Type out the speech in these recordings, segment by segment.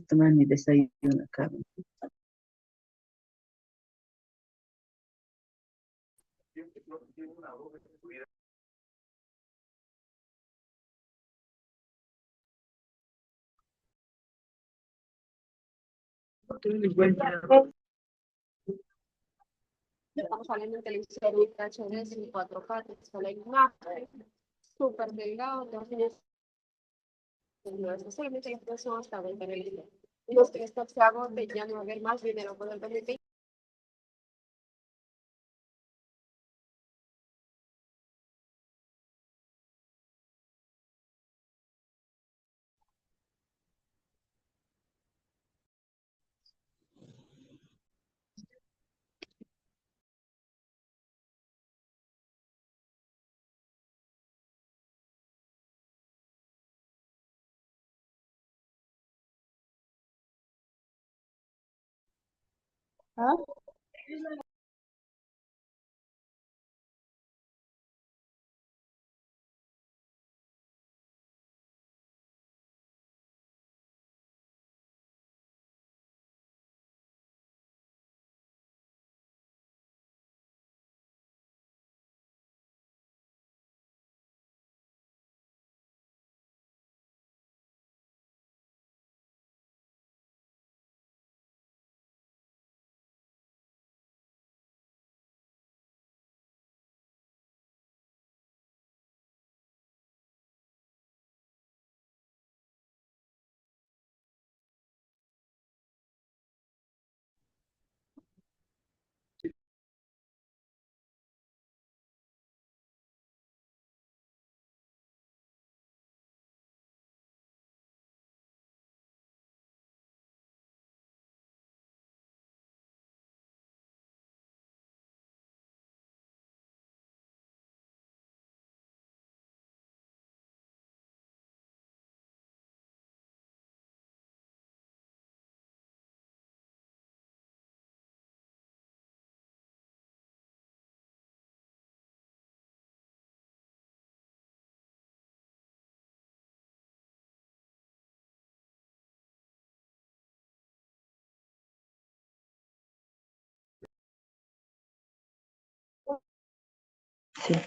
tomar mi desayuno acá. Estamos saliendo en televisión Ultra HD en 4K, te sale la imagen, súper delgado, entonces solamente las personas que aguantan el dinero. Los que esto se agote ya no va a haber más dinero por el permitir. Sí.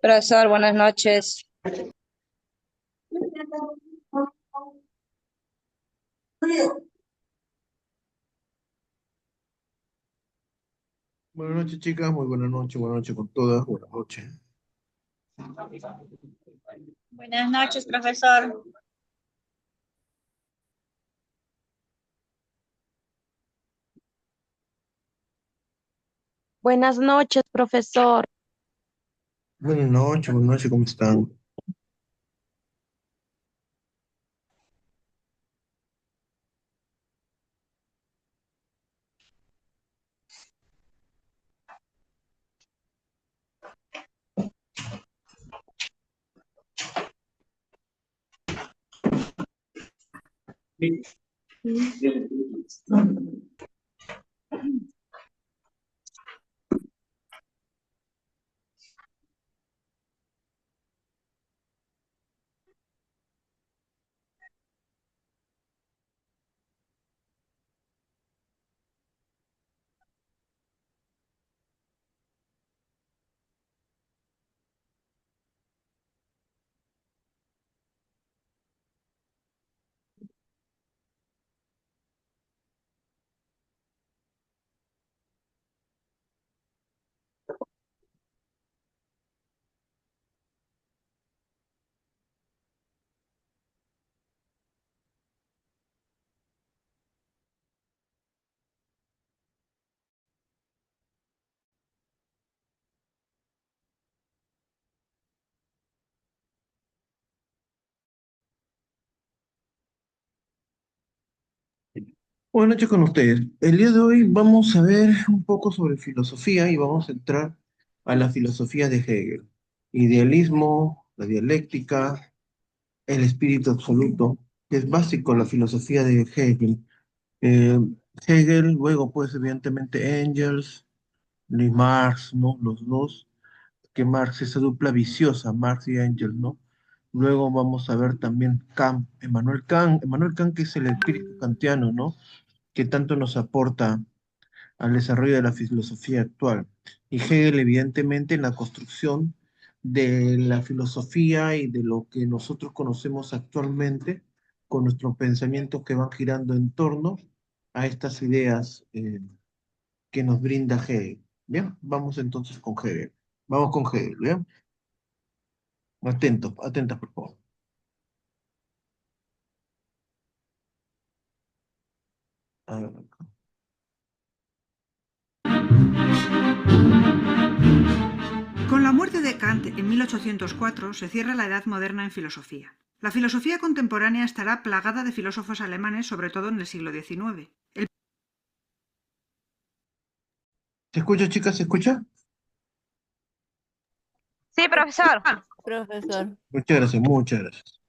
Profesor, buenas noches. Buenas noches, chicas. Muy buenas noches con todas. Buenas noches. Buenas noches, profesor. Buenas noches, profesor. Buenas noches, ¿cómo están? Buenas noches con ustedes. El día de hoy vamos a ver un poco sobre filosofía y vamos a entrar a la filosofía de Hegel. Idealismo, la dialéctica, el espíritu absoluto, que es básico en la filosofía de Hegel. Eh, Hegel, luego pues evidentemente Engels, y Marx, ¿no? Los dos, que Marx, esa dupla viciosa, Marx y Engels, ¿no? Luego vamos a ver también Kant, Emmanuel Kant, que es el espíritu kantiano, ¿no? Que tanto nos aporta al desarrollo de la filosofía actual. Y Hegel, evidentemente, en la construcción de la filosofía y de lo que nosotros conocemos actualmente, con nuestros pensamientos que van girando en torno a estas ideas que nos brinda Hegel. Bien, vamos entonces con Hegel. Vamos con Hegel, ¿bien? Atentos, atentas, por favor. A ver, acá. Con la muerte de Kant en 1804 se cierra la Edad Moderna en filosofía. La filosofía contemporánea estará plagada de filósofos alemanes, sobre todo en el siglo XIX. ¿Se escucha, chicas? ¿Se escucha? Sí, profesor. Profesor. Muchas gracias, muchas gracias.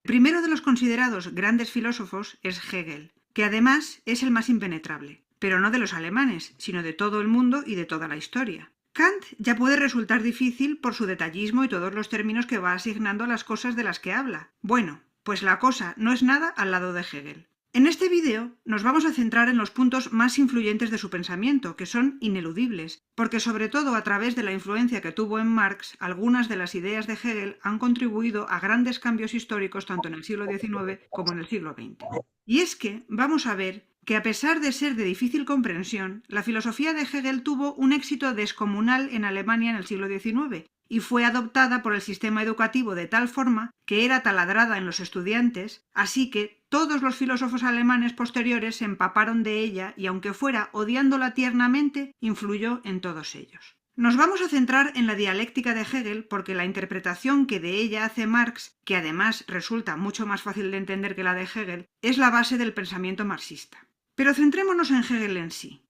El primero de los considerados grandes filósofos es Hegel, que además es el más impenetrable, pero no de los alemanes, sino de todo el mundo y de toda la historia. Kant ya puede resultar difícil por su detallismo y todos los términos que va asignando a las cosas de las que habla. Bueno, pues la cosa no es nada al lado de Hegel. En este vídeo nos vamos a centrar en los puntos más influyentes de su pensamiento, que son ineludibles, porque sobre todo a través de la influencia que tuvo en Marx, algunas de las ideas de Hegel han contribuido a grandes cambios históricos tanto en el siglo XIX como en el siglo XX. Y es que vamos a ver que a pesar de ser de difícil comprensión, la filosofía de Hegel tuvo un éxito descomunal en Alemania en el siglo XIX, y fue adoptada por el sistema educativo de tal forma que era taladrada en los estudiantes, así que todos los filósofos alemanes posteriores se empaparon de ella y, aunque fuera odiándola tiernamente, influyó en todos ellos. Nos vamos a centrar en la dialéctica de Hegel porque la interpretación que de ella hace Marx, que además resulta mucho más fácil de entender que la de Hegel, es la base del pensamiento marxista. Pero centrémonos en Hegel en sí.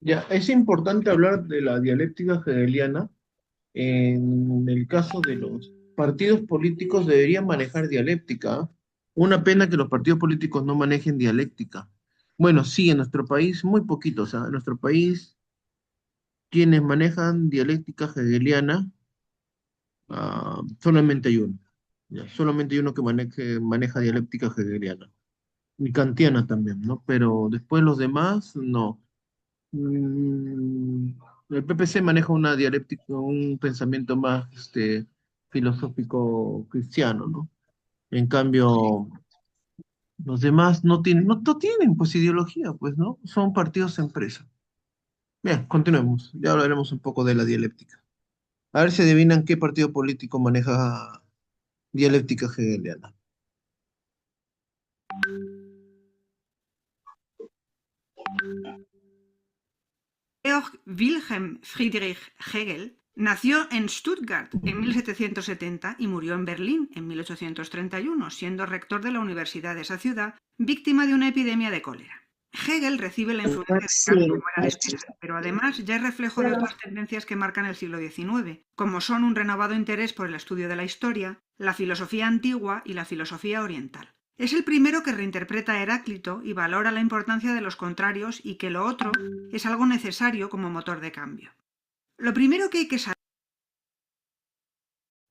Ya, es importante hablar de la dialéctica hegeliana. En el caso de los partidos políticos deberían manejar dialéctica. ¿Ah? Una pena que los partidos políticos no manejen dialéctica. Bueno, sí, en nuestro país muy poquitos. ¿Ah? En nuestro país quienes manejan dialéctica hegeliana, solamente hay uno. Ya, solamente hay uno que maneja dialéctica hegeliana. Y kantiana también, ¿no? Pero después los demás, no. Mm, el PPC maneja una dialéctica, un pensamiento más filosófico cristiano, ¿no? En cambio, los demás no tienen pues ideología, pues, ¿no? Son partidos empresa. Bien, continuemos. Ya hablaremos un poco de la dialéctica. A ver si adivinan qué partido político maneja dialéctica hegeliana. Georg Wilhelm Friedrich Hegel nació en Stuttgart en 1770 y murió en Berlín en 1831, siendo rector de la universidad de esa ciudad, víctima de una epidemia de cólera. Hegel recibe la influencia de Kant como era de esperar, pero además ya es reflejo de otras tendencias que marcan el siglo XIX, como son un renovado interés por el estudio de la historia, la filosofía antigua y la filosofía oriental. Es el primero que reinterpreta a Heráclito y valora la importancia de los contrarios y que lo otro es algo necesario como motor de cambio. Lo primero que hay que saber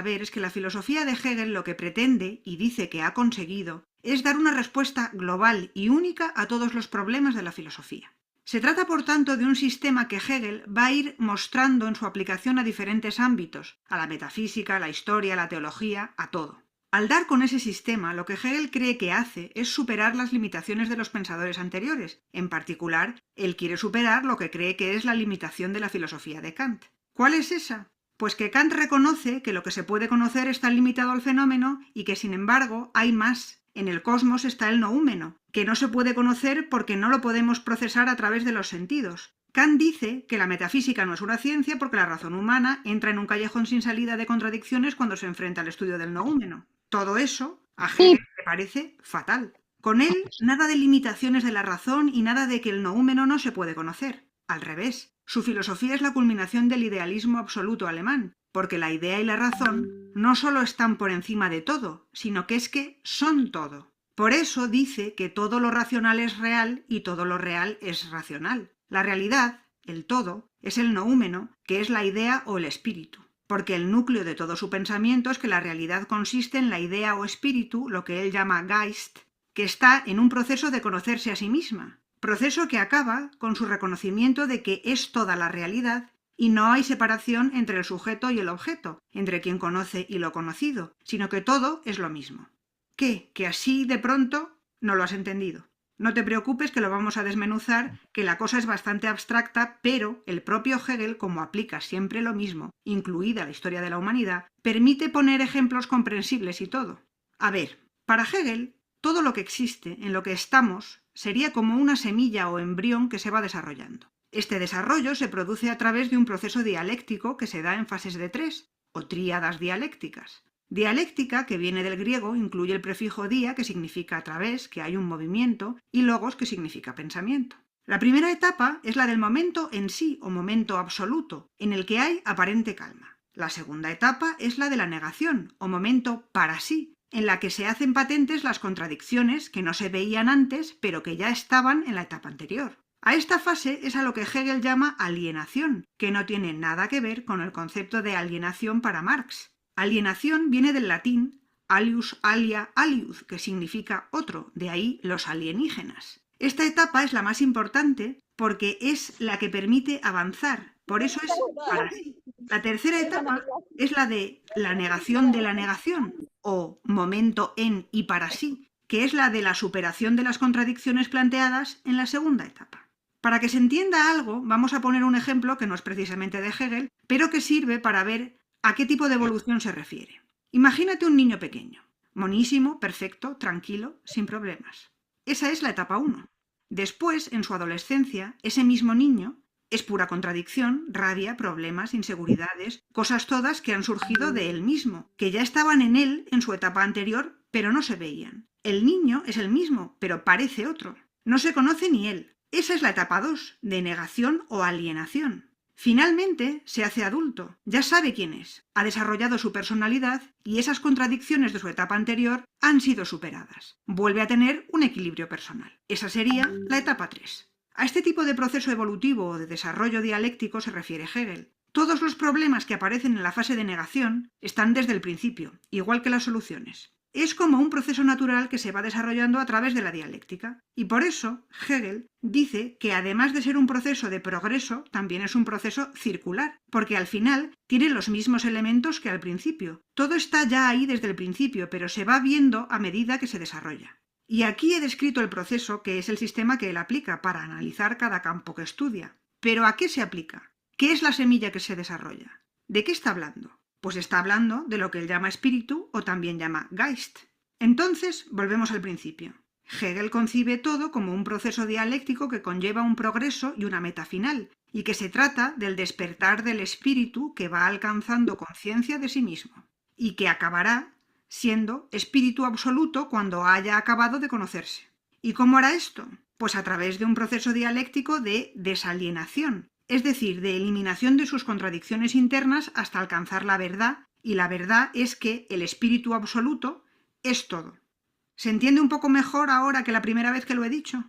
es que la filosofía de Hegel lo que pretende, y dice que ha conseguido, es dar una respuesta global y única a todos los problemas de la filosofía. Se trata, por tanto, de un sistema que Hegel va a ir mostrando en su aplicación a diferentes ámbitos, a la metafísica, a la historia, a la teología, a todo. Al dar con ese sistema, lo que Hegel cree que hace es superar las limitaciones de los pensadores anteriores. En particular, él quiere superar lo que cree que es la limitación de la filosofía de Kant. ¿Cuál es esa? Pues que Kant reconoce que lo que se puede conocer está limitado al fenómeno y que, sin embargo, hay más. En el cosmos está el noúmeno, que no se puede conocer porque no lo podemos procesar a través de los sentidos. Kant dice que la metafísica no es una ciencia porque la razón humana entra en un callejón sin salida de contradicciones cuando se enfrenta al estudio del noúmeno. Todo eso a Hegel le parece fatal. Con él, nada de limitaciones de la razón y nada de que el noúmeno no se puede conocer. Al revés, su filosofía es la culminación del idealismo absoluto alemán, porque la idea y la razón no solo están por encima de todo, sino que es que son todo. Por eso dice que todo lo racional es real y todo lo real es racional. La realidad, el todo, es el noúmeno, que es la idea o el espíritu. Porque el núcleo de todo su pensamiento es que la realidad consiste en la idea o espíritu, lo que él llama Geist, que está en un proceso de conocerse a sí misma, proceso que acaba con su reconocimiento de que es toda la realidad y no hay separación entre el sujeto y el objeto, entre quien conoce y lo conocido, sino que todo es lo mismo. ¿Qué? ¿Que así de pronto no lo has entendido? No te preocupes que lo vamos a desmenuzar, que la cosa es bastante abstracta, pero el propio Hegel, como aplica siempre lo mismo, incluida la historia de la humanidad, permite poner ejemplos comprensibles y todo. A ver, para Hegel, todo lo que existe, en lo que estamos, sería como una semilla o embrión que se va desarrollando. Este desarrollo se produce a través de un proceso dialéctico que se da en fases de 3, o tríadas dialécticas. Dialéctica, que viene del griego, incluye el prefijo dia, que significa a través, que hay un movimiento, y logos, que significa pensamiento. La primera etapa es la del momento en sí, o momento absoluto, en el que hay aparente calma. La segunda etapa es la de la negación, o momento para sí, en la que se hacen patentes las contradicciones que no se veían antes, pero que ya estaban en la etapa anterior. A esta fase es a lo que Hegel llama alienación, que no tiene nada que ver con el concepto de alienación para Marx. Alienación viene del latín alius alia aliud, que significa otro, de ahí los alienígenas. Esta etapa es la más importante porque es la que permite avanzar, por eso es para sí. La tercera etapa es la de la negación de la negación, o momento en y para sí, que es la de la superación de las contradicciones planteadas en la segunda etapa. Para que se entienda algo, vamos a poner un ejemplo que no es precisamente de Hegel, pero que sirve para ver a qué tipo de evolución se refiere. Imagínate un niño pequeño, monísimo, perfecto, tranquilo, sin problemas. Esa es la etapa 1. Después, en su adolescencia, ese mismo niño es pura contradicción, rabia, problemas, inseguridades, cosas todas que han surgido de él mismo, que ya estaban en él en su etapa anterior, pero no se veían. El niño es el mismo, pero parece otro. No se conoce ni él. Esa es la etapa 2, de negación o alienación. Finalmente se hace adulto, ya sabe quién es, ha desarrollado su personalidad y esas contradicciones de su etapa anterior han sido superadas. Vuelve a tener un equilibrio personal. Esa sería la etapa 3. A este tipo de proceso evolutivo o de desarrollo dialéctico se refiere Hegel. Todos los problemas que aparecen en la fase de negación están desde el principio, igual que las soluciones. Es como un proceso natural que se va desarrollando a través de la dialéctica. Y por eso Hegel dice que además de ser un proceso de progreso, también es un proceso circular, porque al final tiene los mismos elementos que al principio. Todo está ya ahí desde el principio, pero se va viendo a medida que se desarrolla. Y aquí he descrito el proceso, que es el sistema que él aplica para analizar cada campo que estudia. ¿Pero a qué se aplica? ¿Qué es la semilla que se desarrolla? ¿De qué está hablando? Pues está hablando de lo que él llama espíritu o también llama Geist. Entonces, volvemos al principio. Hegel concibe todo como un proceso dialéctico que conlleva un progreso y una meta final, y que se trata del despertar del espíritu que va alcanzando conciencia de sí mismo, y que acabará siendo espíritu absoluto cuando haya acabado de conocerse. ¿Y cómo hará esto? Pues a través de un proceso dialéctico de desalienación, es decir, de eliminación de sus contradicciones internas hasta alcanzar la verdad, y la verdad es que el espíritu absoluto es todo. ¿Se entiende un poco mejor ahora que la primera vez que lo he dicho?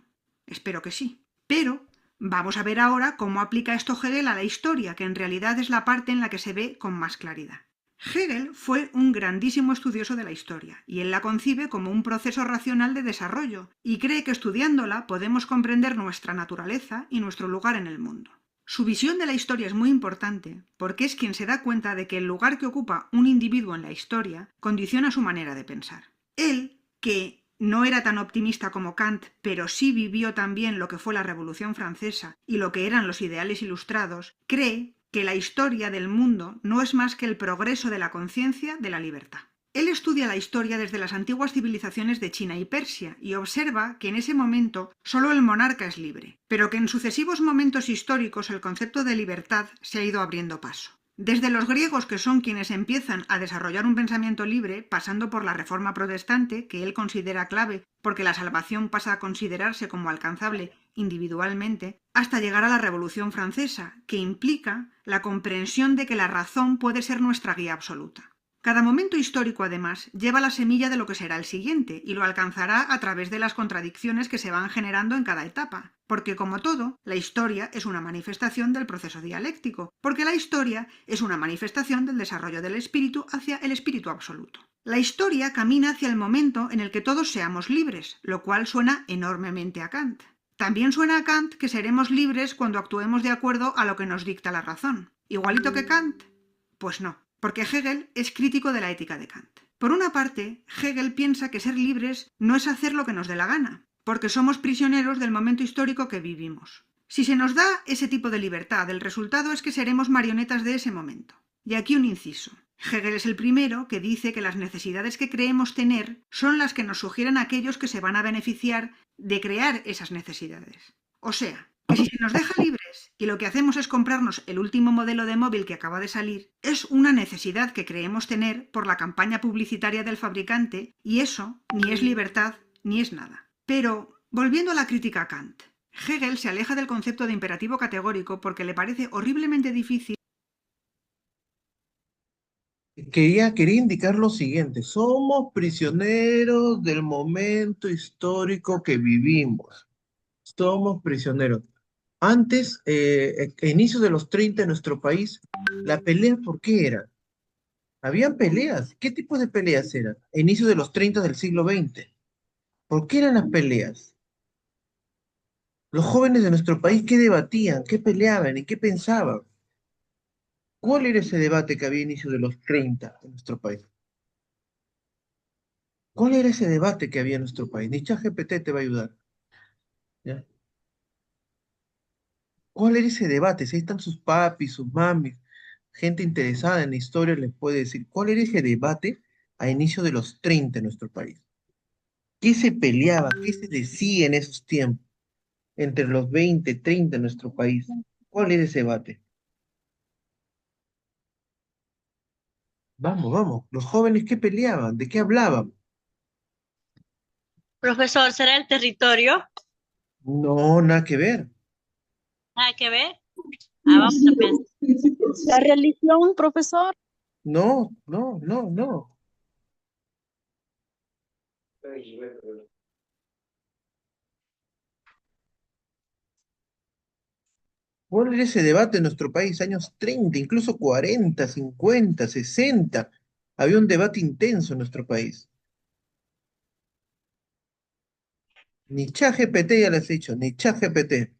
Espero que sí. Pero vamos a ver ahora cómo aplica esto Hegel a la historia, que en realidad es la parte en la que se ve con más claridad. Hegel fue un grandísimo estudioso de la historia, y él la concibe como un proceso racional de desarrollo, y cree que estudiándola podemos comprender nuestra naturaleza y nuestro lugar en el mundo. Su visión de la historia es muy importante porque es quien se da cuenta de que el lugar que ocupa un individuo en la historia condiciona su manera de pensar. Él, que no era tan optimista como Kant, pero sí vivió también lo que fue la Revolución Francesa y lo que eran los ideales ilustrados, cree que la historia del mundo no es más que el progreso de la conciencia de la libertad. Él estudia la historia desde las antiguas civilizaciones de China y Persia y observa que en ese momento solo el monarca es libre, pero que en sucesivos momentos históricos el concepto de libertad se ha ido abriendo paso. Desde los griegos, que son quienes empiezan a desarrollar un pensamiento libre, pasando por la Reforma protestante, que él considera clave porque la salvación pasa a considerarse como alcanzable individualmente, hasta llegar a la Revolución Francesa, que implica la comprensión de que la razón puede ser nuestra guía absoluta. Cada momento histórico, además, lleva la semilla de lo que será el siguiente y lo alcanzará a través de las contradicciones que se van generando en cada etapa. Porque, como todo, la historia es una manifestación del proceso dialéctico, porque la historia es una manifestación del desarrollo del espíritu hacia el espíritu absoluto. La historia camina hacia el momento en el que todos seamos libres, lo cual suena enormemente a Kant. También suena a Kant que seremos libres cuando actuemos de acuerdo a lo que nos dicta la razón. ¿Igualito que Kant? Pues no, porque Hegel es crítico de la ética de Kant. Por una parte, Hegel piensa que ser libres no es hacer lo que nos dé la gana, porque somos prisioneros del momento histórico que vivimos. Si se nos da ese tipo de libertad, el resultado es que seremos marionetas de ese momento. Y aquí un inciso. Hegel es el primero que dice que las necesidades que creemos tener son las que nos sugieren aquellos que se van a beneficiar de crear esas necesidades. O sea, que si se nos deja libres y lo que hacemos es comprarnos el último modelo de móvil que acaba de salir, es una necesidad que creemos tener por la campaña publicitaria del fabricante y eso ni es libertad ni es nada. Pero, volviendo a la crítica a Kant, Hegel se aleja del concepto de imperativo categórico porque le parece horriblemente difícil. Quería indicar lo siguiente, somos prisioneros del momento histórico que vivimos. Somos prisioneros. Antes, a inicios de los 30 en nuestro país, la pelea, ¿por qué era? Habían peleas. ¿Qué tipo de peleas eran? A inicios de los 30 del siglo XX. ¿Por qué eran las peleas? Los jóvenes de nuestro país, ¿qué debatían? ¿Qué peleaban? ¿Y qué pensaban? ¿Cuál era ese debate que había a inicios de los 30 en nuestro país? ¿Cuál era ese debate que había en nuestro país? Ni ChatGPT te va a ayudar. ¿Ya? ¿Cuál era ese debate? Si ahí están sus papis, sus mamis, gente interesada en la historia les puede decir, ¿cuál era ese debate a inicio de los 30 en nuestro país? ¿Qué se peleaba? ¿Qué se decía en esos tiempos? Entre los 20, 30 en nuestro país. ¿Cuál era ese debate? Vamos, vamos. Los jóvenes, ¿qué peleaban? ¿De qué hablaban? Profesor, ¿será el territorio? No, nada que ver. Nada que ver. Vamos a pensar. La religión, profesor. No, no, no, no. ¿Cuál era ese debate en nuestro país? Años 30, incluso 40, 50, 60. Había un debate intenso en nuestro país. Ni ChatGPT ya les he dicho, ni ChatGPT.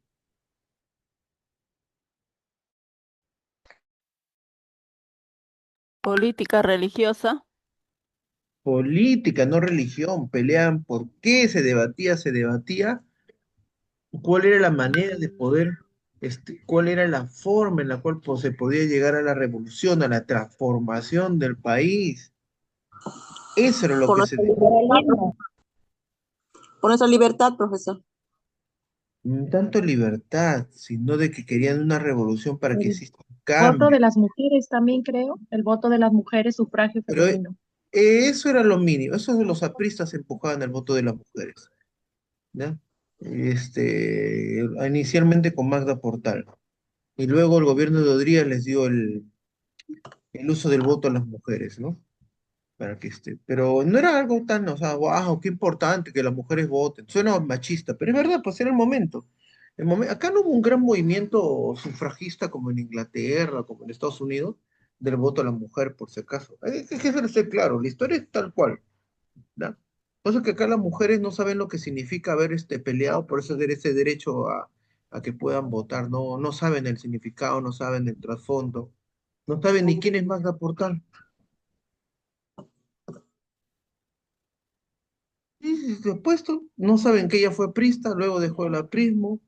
Política religiosa. Política, no religión. Peleaban por qué se debatía cuál era la manera de poder, cuál era la forma en la cual pues, se podía llegar a la revolución, a la transformación del país. Eso era lo Por que se nuestra decía. libertad, por nuestra libertad, profesor. No tanto libertad, sino de que querían una revolución para que El exista un voto cambio. de las mujeres también creo, el voto de las mujeres, sufragio Pero femenino. eso era lo mínimo, eso de los apristas empujaban el voto de las mujeres, ¿ya? Inicialmente con Magda Portal, y luego el gobierno de Odría les dio el uso del voto a las mujeres, ¿no? Para que pero no era algo tan, o sea, wow, qué importante que las mujeres voten, suena machista, pero es verdad, pues era el momento. Acá no hubo un gran movimiento sufragista como en Inglaterra, como en Estados Unidos, del voto a la mujer, por si acaso. Es que ser claro, la historia es tal cual. ¿Ya? Por eso que acá las mujeres no saben lo que significa haber peleado por ese derecho a que puedan votar, no, no saben el significado, no saben el trasfondo, no saben ni quién es Magda Portal. Sí, sí, sí, opuesto, no saben que ella fue aprista, luego dejó el aprismo.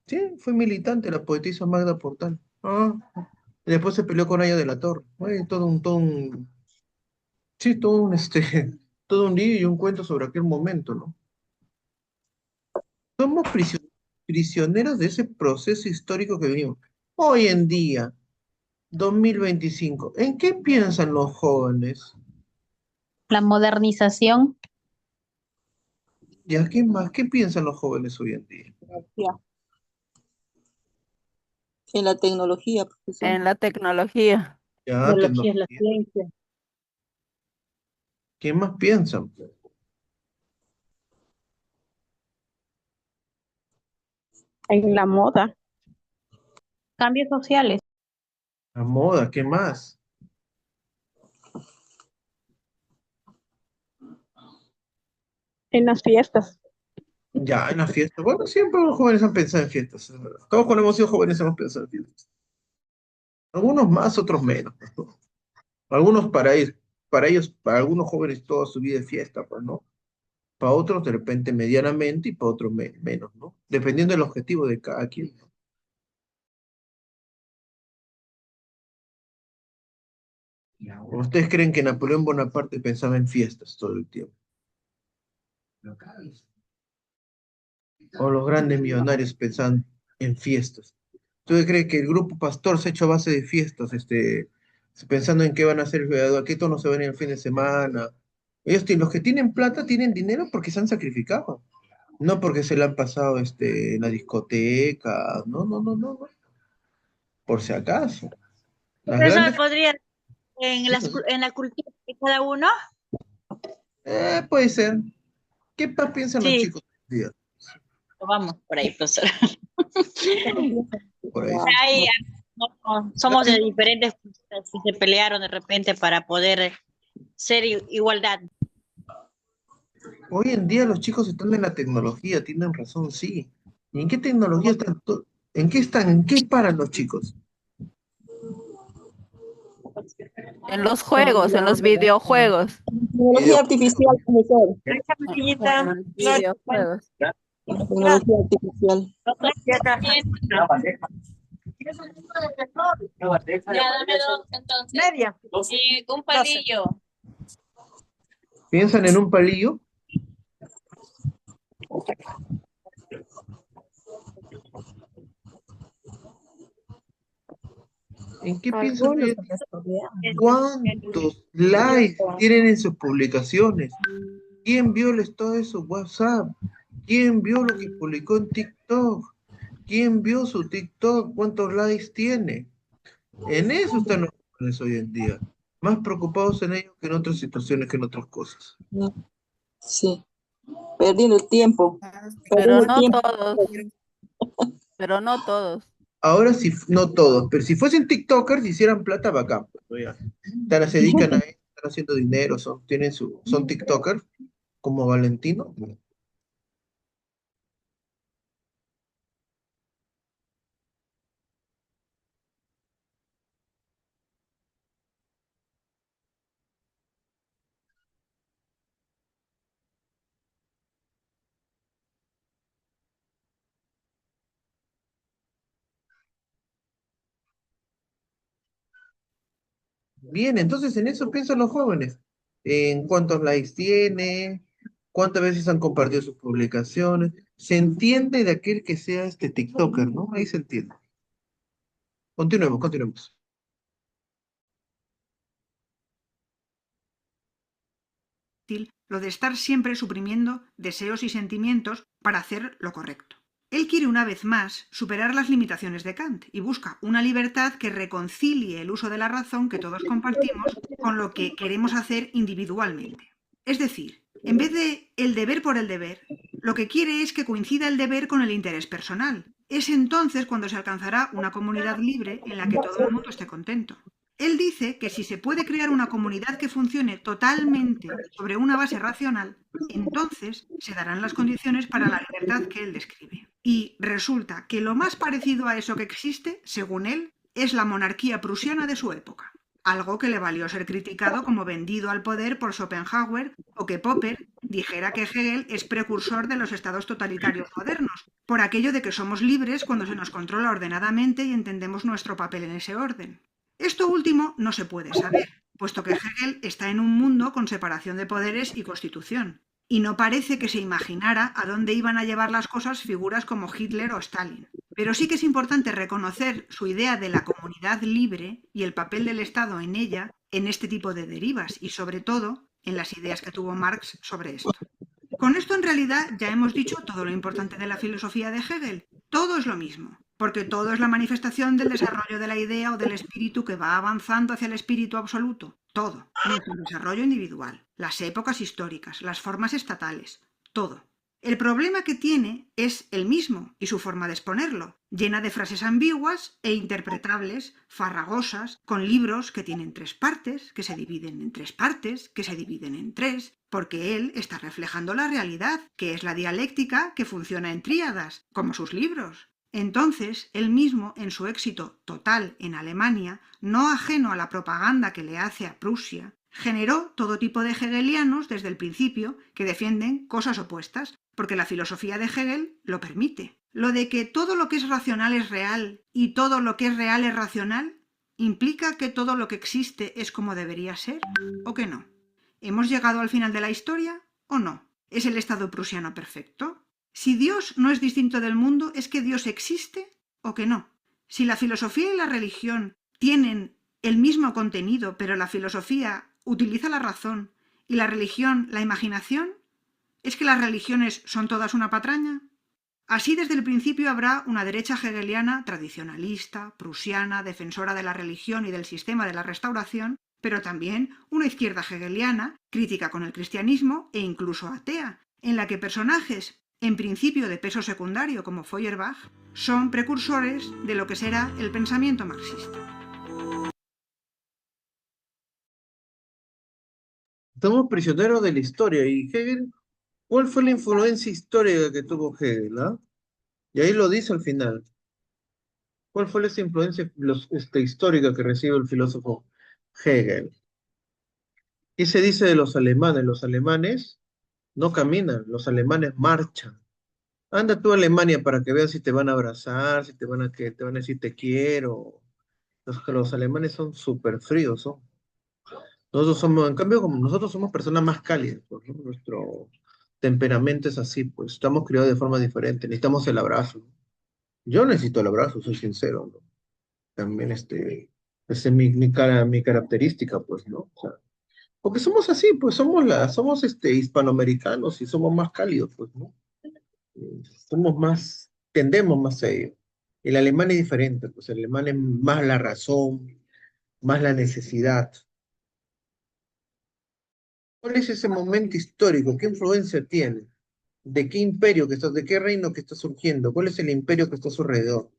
Sí, fue militante la poetisa Magda Portal. Ah, y después se peleó con ella de la Torre. Ay, sí, todo un lío y un cuento sobre aquel momento, ¿no? Somos prisioneros de ese proceso histórico que vivimos. Hoy en día, 2025. ¿En qué piensan los jóvenes? La modernización. ¿Ya qué más? ¿Qué piensan los jóvenes hoy en día? Ya. En la tecnología, profesor. En la tecnología. Ya, Tecnología es la tecnología. ciencia. ¿Qué más piensan? En la moda. Cambios sociales. La moda, ¿qué más? En las fiestas. Ya, en la fiesta. Bueno, siempre los jóvenes han pensado en fiestas, es verdad. Todos cuando hemos sido jóvenes hemos pensado en fiestas. Algunos más, otros menos, ¿no? Algunos para algunos jóvenes toda su vida es fiesta, pues, ¿no? Para otros de repente medianamente y para otros menos, ¿no? Dependiendo del objetivo de cada quien. ¿O ustedes creen que Napoleón Bonaparte pensaba en fiestas todo el tiempo? O los grandes millonarios pensaban en fiestas. ¿Tú crees que el grupo Pastor se ha hecho a base de fiestas, pensando en qué van a hacer, a qué tono se van a ir el fin de semana? Los que tienen plata tienen dinero porque se han sacrificado, no porque se la han pasado en la discoteca, no, no, no, no, no, por si acaso. Las Profesor, grandes, ¿podría en la cultura de cada uno? puede ser. ¿Qué más piensan los Sí, chicos hoy en día? vamos por ahí, profesor. Por ahí. Ahí, somos de diferentes culturas y se pelearon de repente para poder ser igualdad. Hoy en día los chicos están en la tecnología, tienen razón, sí. ¿Y en qué tecnología están? ¿En qué están? ¿En qué paran los chicos? En los juegos, en los videojuegos. Tecnología artificial, profesor. En los videojuegos. Tecnología artificial. Ya, dame dos, entonces. Media. Y un palillo. ¿Piensan en un palillo? ¿En qué piensan hoy en día? ¿Cuántos likes tienen en sus publicaciones? ¿Quién vio el estado de su WhatsApp? ¿Quién vio lo que publicó en TikTok? ¿Quién vio su TikTok? ¿Cuántos likes tiene? En eso están los jóvenes hoy en día. Más preocupados en ello que en otras situaciones, que en otras cosas. Sí. Perdiendo el tiempo. Pero Perdiendo el no tiempo. todos. Pero no todos. Ahora sí, no todos, pero si fuesen TikTokers, si hicieran plata, bacán, pues, ¿no? Ya. Se dedican a eso, están haciendo dinero, son TikTokers, como Valentino. Bien, entonces en eso piensan los jóvenes. En cuántos likes tiene, cuántas veces han compartido sus publicaciones. Se entiende de aquel que sea este TikToker, ¿no? Ahí se entiende. Continuemos, continuemos. Lo de estar siempre suprimiendo deseos y sentimientos para hacer lo correcto. Él quiere una vez más superar las limitaciones de Kant y busca una libertad que reconcilie el uso de la razón que todos compartimos con lo que queremos hacer individualmente. Es decir, en vez de el deber por el deber, lo que quiere es que coincida el deber con el interés personal. Es entonces cuando se alcanzará una comunidad libre en la que todo el mundo esté contento. Él dice que si se puede crear una comunidad que funcione totalmente sobre una base racional, entonces se darán las condiciones para la libertad que él describe. Y resulta que lo más parecido a eso que existe, según él, es la monarquía prusiana de su época. Algo que le valió ser criticado como vendido al poder por Schopenhauer o que Popper dijera que Hegel es precursor de los estados totalitarios modernos, por aquello de que somos libres cuando se nos controla ordenadamente y entendemos nuestro papel en ese orden. Esto último no se puede saber, puesto que Hegel está en un mundo con separación de poderes y constitución, y no parece que se imaginara a dónde iban a llevar las cosas figuras como Hitler o Stalin. Pero sí que es importante reconocer su idea de la comunidad libre y el papel del Estado en ella en este tipo de derivas y sobre todo en las ideas que tuvo Marx sobre esto. Con esto en realidad ya hemos dicho todo lo importante de la filosofía de Hegel. Todo es lo mismo, porque todo es la manifestación del desarrollo de la idea o del espíritu que va avanzando hacia el espíritu absoluto. Todo, nuestro desarrollo individual, las épocas históricas, las formas estatales, todo. El problema que tiene es el mismo y su forma de exponerlo, llena de frases ambiguas e interpretables, farragosas, con libros que tienen 3 partes, que se dividen en 3 partes, que se dividen en 3, porque él está reflejando la realidad, que es la dialéctica que funciona en tríadas, como sus libros. Entonces, él mismo, en su éxito total en Alemania, no ajeno a la propaganda que le hace a Prusia, generó todo tipo de hegelianos desde el principio que defienden cosas opuestas, porque la filosofía de Hegel lo permite. Lo de que todo lo que es racional es real y todo lo que es real es racional, ¿implica que todo lo que existe es como debería ser o que no? ¿Hemos llegado al final de la historia o no? ¿Es el Estado prusiano perfecto? Si Dios no es distinto del mundo, ¿es que Dios existe o que no? Si la filosofía y la religión tienen el mismo contenido, pero la filosofía utiliza la razón y la religión la imaginación, ¿es que las religiones son todas una patraña? Así desde el principio habrá una derecha hegeliana tradicionalista, prusiana, defensora de la religión y del sistema de la restauración, pero también una izquierda hegeliana, crítica con el cristianismo e incluso atea, en la que personajes, en principio de peso secundario como Feuerbach, son precursores de lo que será el pensamiento marxista. Estamos prisioneros de la historia. ¿Y Hegel? ¿Cuál fue la influencia histórica que tuvo Hegel? Y ahí lo dice al final. ¿Cuál fue esa influencia histórica que recibe el filósofo Hegel? ¿Qué se dice de los alemanes? Los alemanes no caminan, los alemanes marchan. Anda tú a Alemania para que veas si te van a abrazar, si te van a decir te quiero. Los alemanes son súper fríos, ¿no? Nosotros somos, en cambio, como nosotros somos personas más cálidas, pues, ¿no? Nuestro temperamento es así, pues estamos criados de forma diferente, necesitamos el abrazo. Yo necesito el abrazo, soy sincero, ¿no? También esa es mi característica, pues, ¿no? O sea, porque somos así, pues somos hispanoamericanos y somos más cálidos, pues, ¿no? Tendemos más a ello. El alemán es diferente, pues el alemán es más la razón, más la necesidad. ¿Cuál es ese momento histórico? ¿Qué influencia tiene? ¿De qué imperio de qué reino que está surgiendo? ¿Cuál es el imperio que está a su alrededor?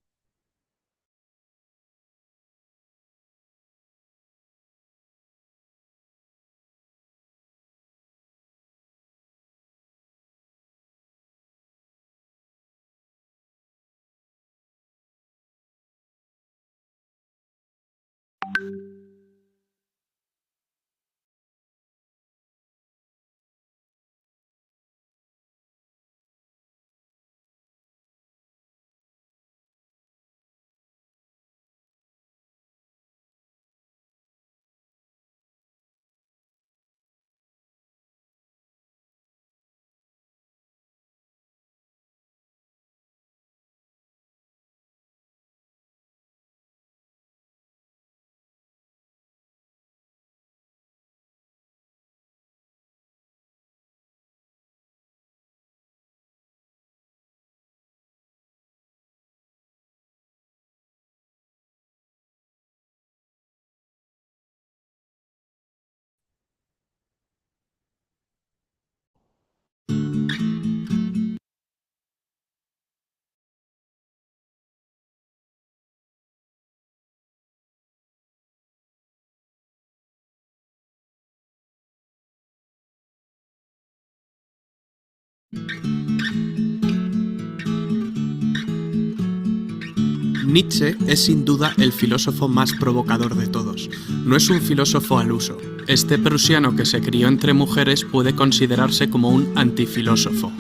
Nietzsche es sin duda el filósofo más provocador de todos. No es un filósofo al uso. Este prusiano que se crió entre mujeres puede considerarse como un antifilósofo.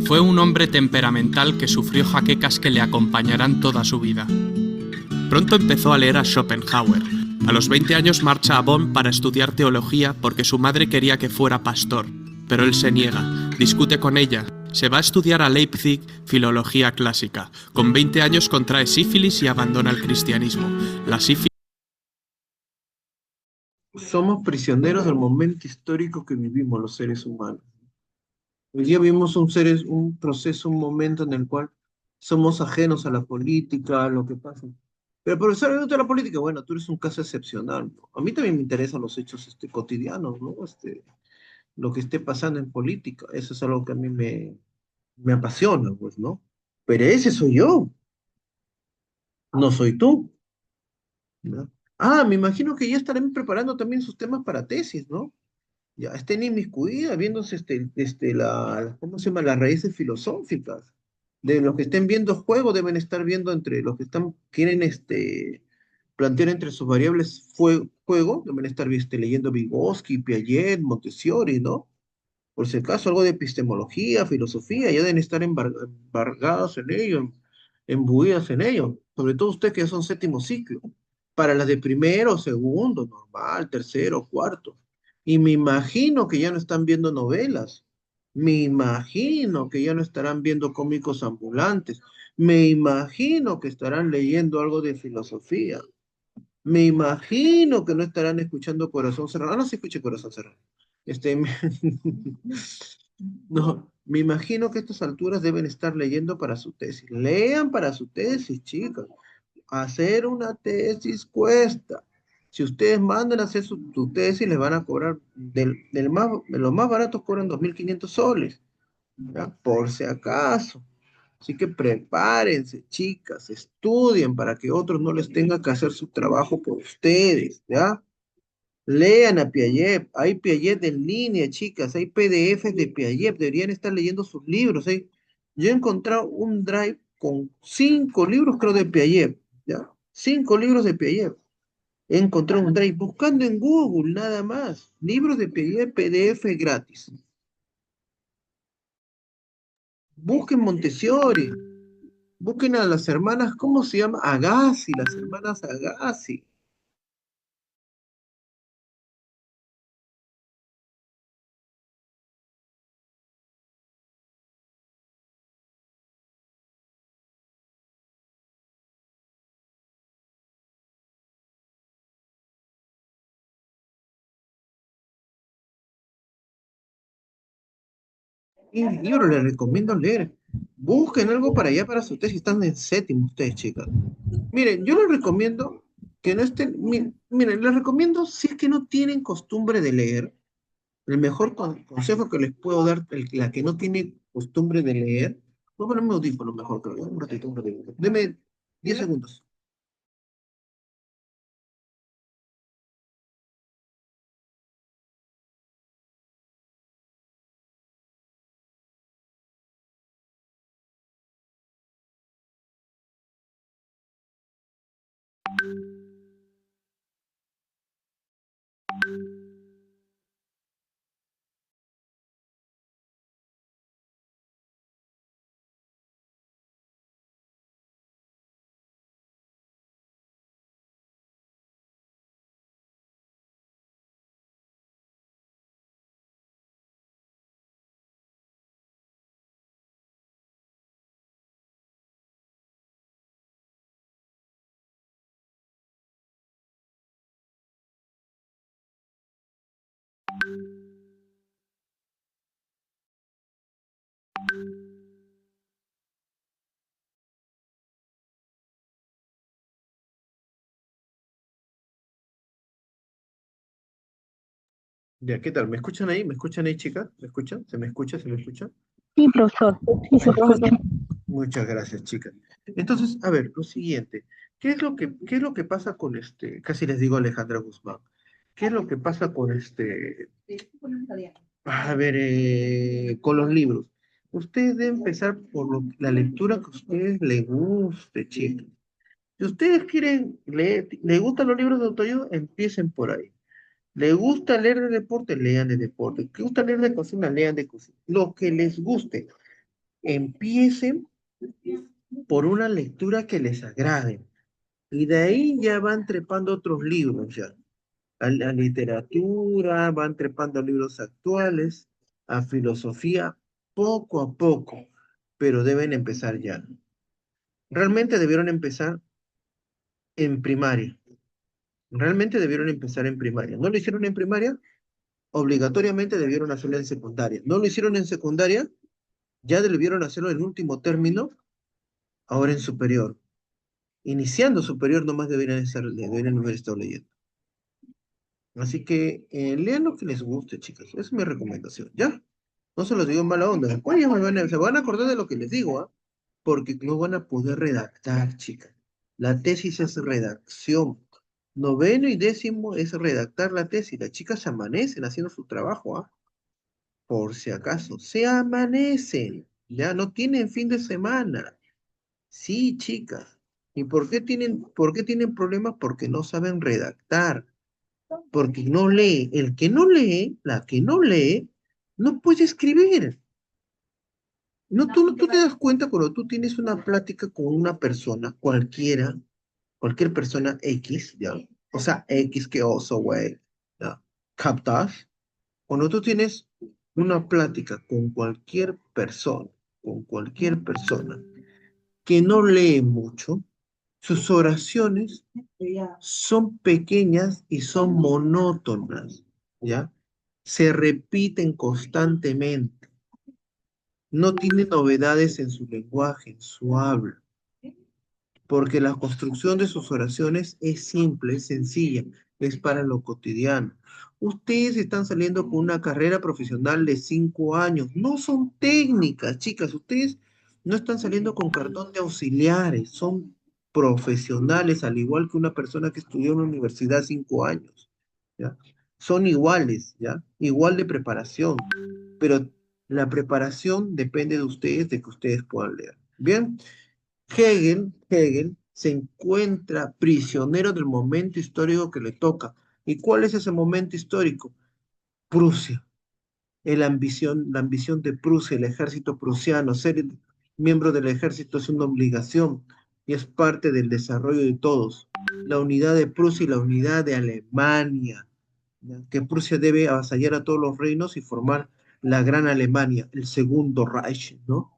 Fue un hombre temperamental que sufrió jaquecas que le acompañarán toda su vida. Pronto empezó a leer a Schopenhauer. A los 20 años marcha a Bonn para estudiar teología porque su madre quería que fuera pastor, pero él se niega, discute con ella, Se va a estudiar a Leipzig filología clásica. Con 20 años contrae sífilis y abandona el cristianismo. La sífilis... Somos prisioneros del momento histórico que vivimos los seres humanos. Hoy día vivimos un proceso, un momento en el cual somos ajenos a la política, a lo que pasa. Pero profesor, ¿no te gusta la política? Bueno, tú eres un caso excepcional, ¿no? A mí también me interesan los hechos cotidianos, ¿no? Lo que esté pasando en política. Eso es algo que a mí me apasiona, pues, ¿no? Pero ese soy yo, no soy tú, ¿no? Ah, me imagino que ya estarán preparando también sus temas para tesis, ¿no? Ya estén inmiscuidas, viéndose ¿cómo se llama? Las raíces filosóficas. De los que estén viendo juego, deben estar viendo entre los que quieren plantear entre sus variables juego, deben estar leyendo Vygotsky, Piaget, Montessori, ¿no? Por si acaso, algo de epistemología, filosofía, ya deben estar embargados en ello, embuidas en ello. Sobre todo ustedes que ya son séptimo ciclo. Para las de primero, segundo, normal, tercero, cuarto. Y me imagino que ya no están viendo novelas. Me imagino que ya no estarán viendo cómicos ambulantes. Me imagino que estarán leyendo algo de filosofía. Me imagino que no estarán escuchando Corazón Cerrado. Ah, no se escuche Corazón Cerrado. No, me imagino que a estas alturas deben estar leyendo para su tesis. Lean para su tesis, chicas. Hacer una tesis cuesta. Si ustedes mandan a hacer su tesis, les van a cobrar, de los más baratos cobran 2.500 soles, ¿ya? Por si acaso. Así que prepárense, chicas, estudien para que otros no les tengan que hacer su trabajo por ustedes, ¿ya? Lean a Piaget, hay Piaget en línea, chicas, hay PDFs de Piaget, deberían estar leyendo sus libros, ¿eh? Yo he encontrado un drive con 5 libros, creo, de Piaget, ¿ya? 5 libros de Piaget. He encontrado un drive buscando en Google, nada más. Libros de Piaget, PDF gratis. Busquen Montessori, busquen a las hermanas, ¿cómo se llama? Agassi, las hermanas Agassi. ¿Qué libro les recomiendo leer? Busquen algo para allá, para su tesis. Están en séptimo ustedes, chicas. Miren, yo les recomiendo que no estén. Miren, les recomiendo, si es que no tienen costumbre de leer, el mejor consejo que les puedo dar, la que no tiene costumbre de leer, voy a ponerme audífono mejor, creo. Un ratito, un ratito. Deme 10 segundos. Ya, ¿qué tal? ¿Me escuchan ahí? ¿Me escuchan ahí, chicas? ¿Me escuchan? ¿Se me escucha? ¿Se me escucha? Sí, profesor. Sí, se escucha. Muchas gracias, chicas. Entonces, a ver, lo siguiente. ¿Qué es lo que pasa con casi les digo Alejandra Guzmán? ¿Qué es lo que pasa con a ver, con los libros? Ustedes deben empezar por la lectura que a ustedes les guste, chicos. Si ustedes quieren leer, les gustan los libros de autoayuda, empiecen por ahí. ¿Les gusta leer de deporte? Lean de deporte. ¿Les gusta leer de cocina? Lean de cocina. Lo que les guste. Empiecen por una lectura que les agrade. Y de ahí ya van trepando otros libros ya. A literatura, van trepando a libros actuales, a filosofía. poco a poco, pero deben empezar ya. Realmente debieron empezar en primaria. Realmente debieron empezar en primaria. ¿No lo hicieron en primaria? Obligatoriamente debieron hacerlo en secundaria. ¿No lo hicieron en secundaria? Ya debieron hacerlo en último término, ahora en superior. Iniciando superior nomás deberían haber estado leyendo. Así que lean lo que les guste, chicas. Esa es mi recomendación, ¿ya? No se los digo en mala onda. Después ya se van a acordar de lo que les digo, ¿ah? Porque no van a poder redactar, chicas. La tesis es redacción. 9º y 10º es redactar la tesis. Las chicas se amanecen haciendo su trabajo, ¿ah? Por si acaso, se amanecen. Ya no tienen fin de semana. Sí, chicas. ¿Y por qué tienen problemas? Porque no saben redactar. Porque no lee. El que no lee, la que no lee, no puede escribir. Tú te das cuenta cuando tú tienes una plática con una persona, cualquier persona X, ¿ya? O sea, X que oso, güey, ¿ya? ¿Captas? Cuando tú tienes una plática con cualquier persona que no lee mucho, sus oraciones son pequeñas y son monótonas, ¿ya? Se repiten constantemente. No tiene novedades en su lenguaje, en su habla, porque la construcción de sus oraciones es simple, es sencilla, es para lo cotidiano. Ustedes están saliendo con una carrera profesional de 5 años, no son técnicas, chicas, ustedes no están saliendo con cartón de auxiliares, son profesionales, al igual que una persona que estudió en una universidad 5 años, ¿ya? Son iguales, ¿ya? Igual de preparación, pero la preparación depende de ustedes, de que ustedes puedan leer. Bien, Hegel se encuentra prisionero del momento histórico que le toca. ¿Y cuál es ese momento histórico? Prusia. La ambición de Prusia, el ejército prusiano. Ser miembro del ejército es una obligación y es parte del desarrollo de todos. La unidad de Prusia y la unidad de Alemania. ¿Ya? Que Prusia debe avasallar a todos los reinos y formar la Gran Alemania, el Segundo Reich, ¿no?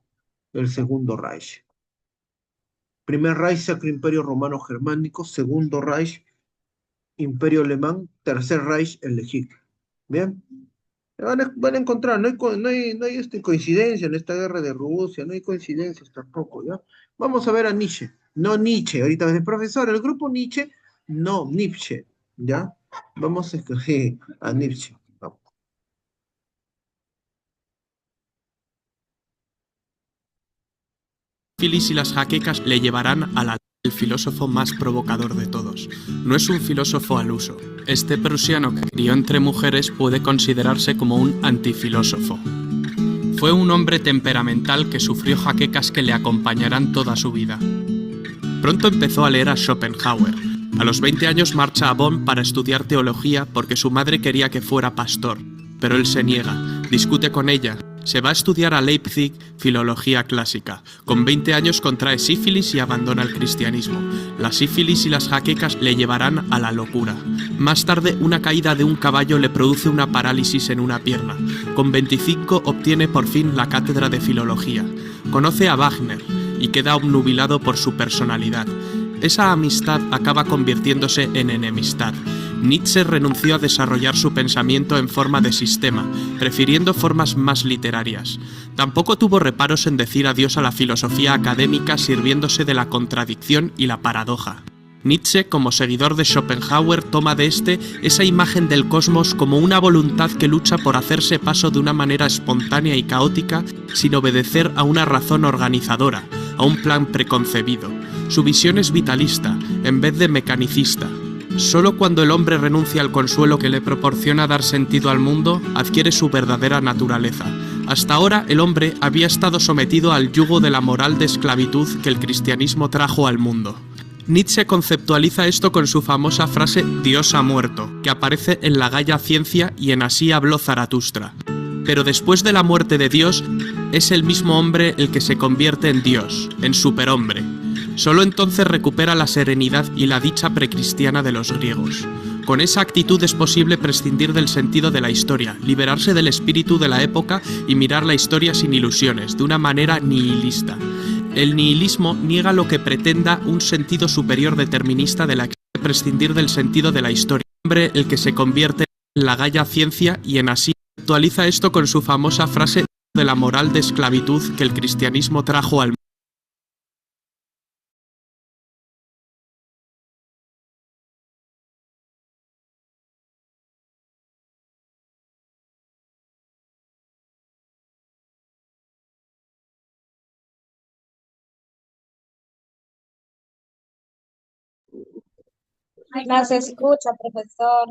El Segundo Reich. Primer Reich, Sacro Imperio Romano Germánico. Segundo Reich, Imperio Alemán. Tercer Reich, el de Hitler. ¿Bien? Van a encontrar, no hay coincidencia en esta guerra de Rusia, no hay coincidencias tampoco, ¿ya? Vamos a ver a Nietzsche. No Nietzsche, ahorita es el profesor, el grupo Nietzsche, no, Nietzsche, ¿ya? Vamos a escoger a Nietzsche. Vamos. Sífilis y las jaquecas le llevarán el filósofo más provocador de todos. No es un filósofo al uso. Este prusiano que crió entre mujeres puede considerarse como un antifilósofo. Fue un hombre temperamental que sufrió jaquecas que le acompañarán toda su vida. Pronto empezó a leer a Schopenhauer. A los 20 años marcha a Bonn para estudiar teología porque su madre quería que fuera pastor, pero él se niega, discute con ella. Se va a estudiar a Leipzig filología clásica. Con 20 años contrae sífilis y abandona el cristianismo. La sífilis y las jaquecas le llevarán a la locura. Más tarde, una caída de un caballo le produce una parálisis en una pierna. Con 25 obtiene por fin la cátedra de filología. Conoce a Wagner y queda obnubilado por su personalidad. Esa amistad acaba convirtiéndose en enemistad. Nietzsche renunció a desarrollar su pensamiento en forma de sistema, prefiriendo formas más literarias. Tampoco tuvo reparos en decir adiós a la filosofía académica sirviéndose de la contradicción y la paradoja. Nietzsche, como seguidor de Schopenhauer, toma de esa imagen del cosmos como una voluntad que lucha por hacerse paso de una manera espontánea y caótica sin obedecer a una razón organizadora, a un plan preconcebido. Su visión es vitalista, en vez de mecanicista. Solo cuando el hombre renuncia al consuelo que le proporciona dar sentido al mundo, adquiere su verdadera naturaleza. Hasta ahora, el hombre había estado sometido al yugo de la moral de esclavitud que el cristianismo trajo al mundo. Nietzsche conceptualiza esto con su famosa frase «Dios ha muerto», que aparece en la Gaia Ciencia y en Así habló Zaratustra. Pero después de la muerte de Dios, es el mismo hombre el que se convierte en Dios, en superhombre. Solo entonces recupera la serenidad y la dicha precristiana de los griegos. Con esa actitud es posible prescindir del sentido de la historia, liberarse del espíritu de la época y mirar la historia sin ilusiones, de una manera nihilista. El nihilismo niega lo que pretenda un sentido superior determinista de la existencia, prescindir del sentido de la historia. El hombre el que se convierte en la Gaia ciencia y en así actualiza esto con su famosa frase de la moral de esclavitud que el cristianismo trajo al mundo. No se escucha, profesor.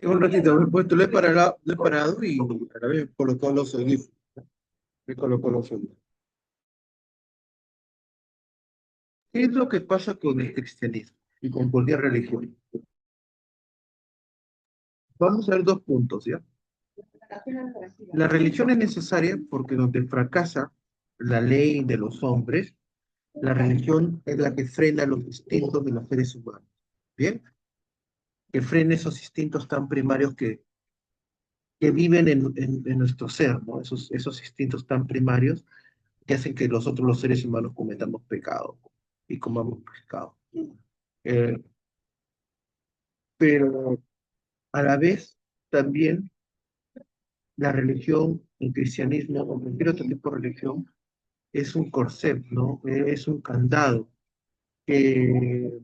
Un ratito, me he puesto, lo he parado y a la vez colocó los audífonos. Me colocó los audífonos. ¿Qué es lo que pasa con el cristianismo y con cualquier religión? Vamos a ver 2 puntos, ¿ya? La religión es necesaria porque donde fracasa la ley de los hombres, la religión es la que frena los instintos de los seres humanos. ¿Bien? Que frene esos instintos tan primarios que viven en nuestro ser, ¿no? Esos instintos tan primarios que hacen que nosotros los seres humanos cometamos pecado y comamos pescado. Pero a la vez también la religión, el cristianismo o cualquier otro tipo de religión es un corset, ¿no? Es un candado que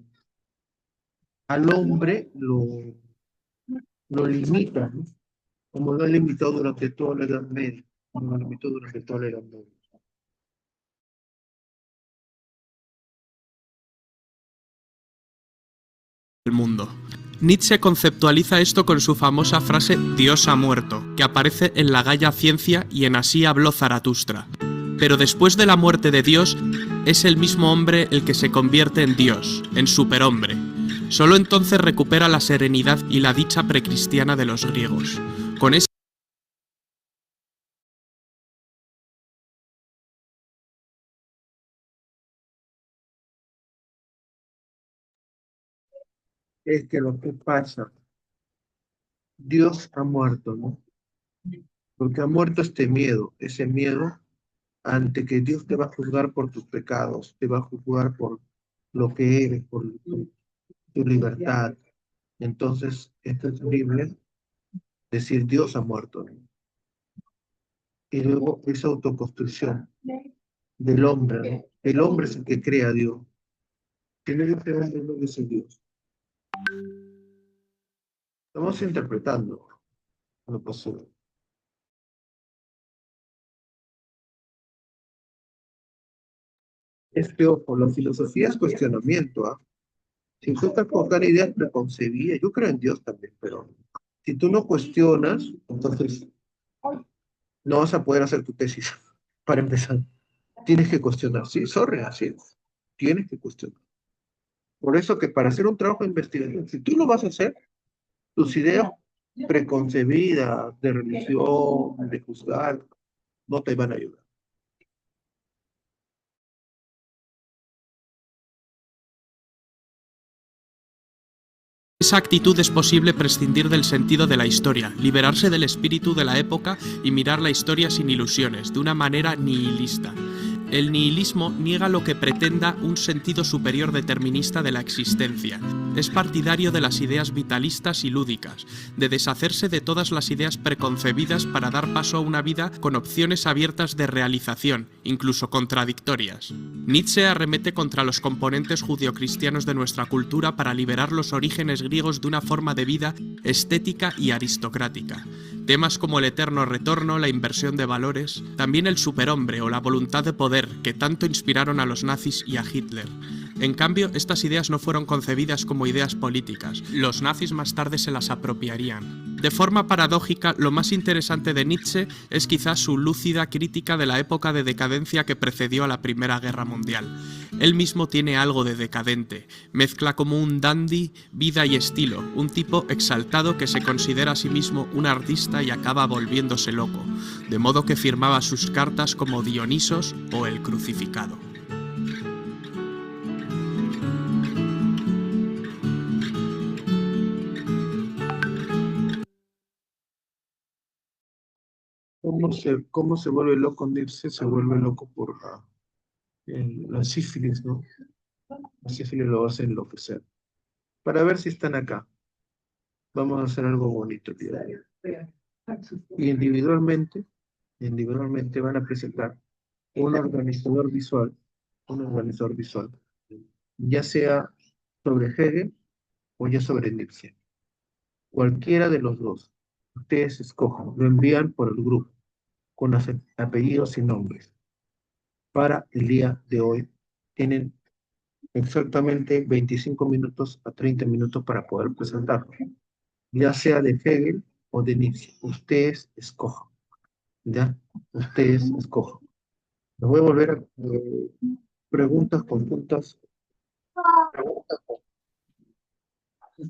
al hombre lo limita, ¿no? Como lo ha limitado durante toda la Edad Media, como lo limitó durante toda la Edad Media. El mundo. Nietzsche conceptualiza esto con su famosa frase Dios ha muerto, que aparece en la Gaia Ciencia y en Así habló Zaratustra. Pero después de la muerte de Dios, es el mismo hombre el que se convierte en Dios, en superhombre. Solo entonces recupera la serenidad y la dicha precristiana de los griegos. Con ese Es que lo que pasa, Dios ha muerto, ¿no? Porque ha muerto este miedo, ese miedo ante que Dios te va a juzgar por tus pecados, te va a juzgar por lo que eres, por tu libertad. Entonces, esto es horrible, decir Dios ha muerto, ¿no? Y luego esa autoconstrucción del hombre, ¿no? El hombre es el que crea a Dios. Que no es el hombre, no es el Dios. Estamos interpretando lo posible. Es que, ojo, la filosofía es cuestionamiento, ¿ah? Si tú estás con ideas preconcebidas, yo creo en Dios también, pero si tú no cuestionas, entonces no vas a poder hacer tu tesis, para empezar. Tienes que cuestionar, sí, sorry, así es. Tienes que cuestionar. Por eso que para hacer un trabajo de investigación, si tú lo vas a hacer, tus ideas preconcebidas de religión, de juzgar, no te van a ayudar. esa actitud es posible prescindir del sentido de la historia, liberarse del espíritu de la época y mirar la historia sin ilusiones, de una manera nihilista. El nihilismo niega lo que pretenda un sentido superior determinista de la existencia. Es partidario de las ideas vitalistas y lúdicas, de deshacerse de todas las ideas preconcebidas para dar paso a una vida con opciones abiertas de realización, incluso contradictorias. Nietzsche arremete contra los componentes judeocristianos de nuestra cultura para liberar los orígenes griegos de una forma de vida estética y aristocrática. Temas como el eterno retorno, la inversión de valores, también el superhombre o la voluntad de poder que tanto inspiraron a los nazis y a Hitler. En cambio, estas ideas no fueron concebidas como ideas políticas. Los nazis más tarde se las apropiarían. De forma paradójica, lo más interesante de Nietzsche es quizás su lúcida crítica de la época de decadencia que precedió a la Primera Guerra Mundial. Él mismo tiene algo de decadente, mezcla como un dandy vida y estilo, un tipo exaltado que se considera a sí mismo un artista y acaba volviéndose loco, de modo que firmaba sus cartas como Dionisos o el Crucificado. ¿Cómo se vuelve loco Nietzsche? Se vuelve loco por la sífilis, ¿no? La sífilis lo hace enloquecer. Para ver si están acá. Vamos a hacer algo bonito, tío. Y individualmente van a presentar un organizador visual, ya sea sobre Hegel o ya sobre Nietzsche. Cualquiera de los dos. Ustedes escojan, lo envían por el grupo, con los apellidos y nombres. Para el día de hoy, tienen exactamente 25 minutos a 30 minutos para poder presentarlo, ya sea de Hegel o de Nietzsche. Ustedes escojan, ¿ya? Ustedes escojan. Les voy a volver a preguntas, consultas.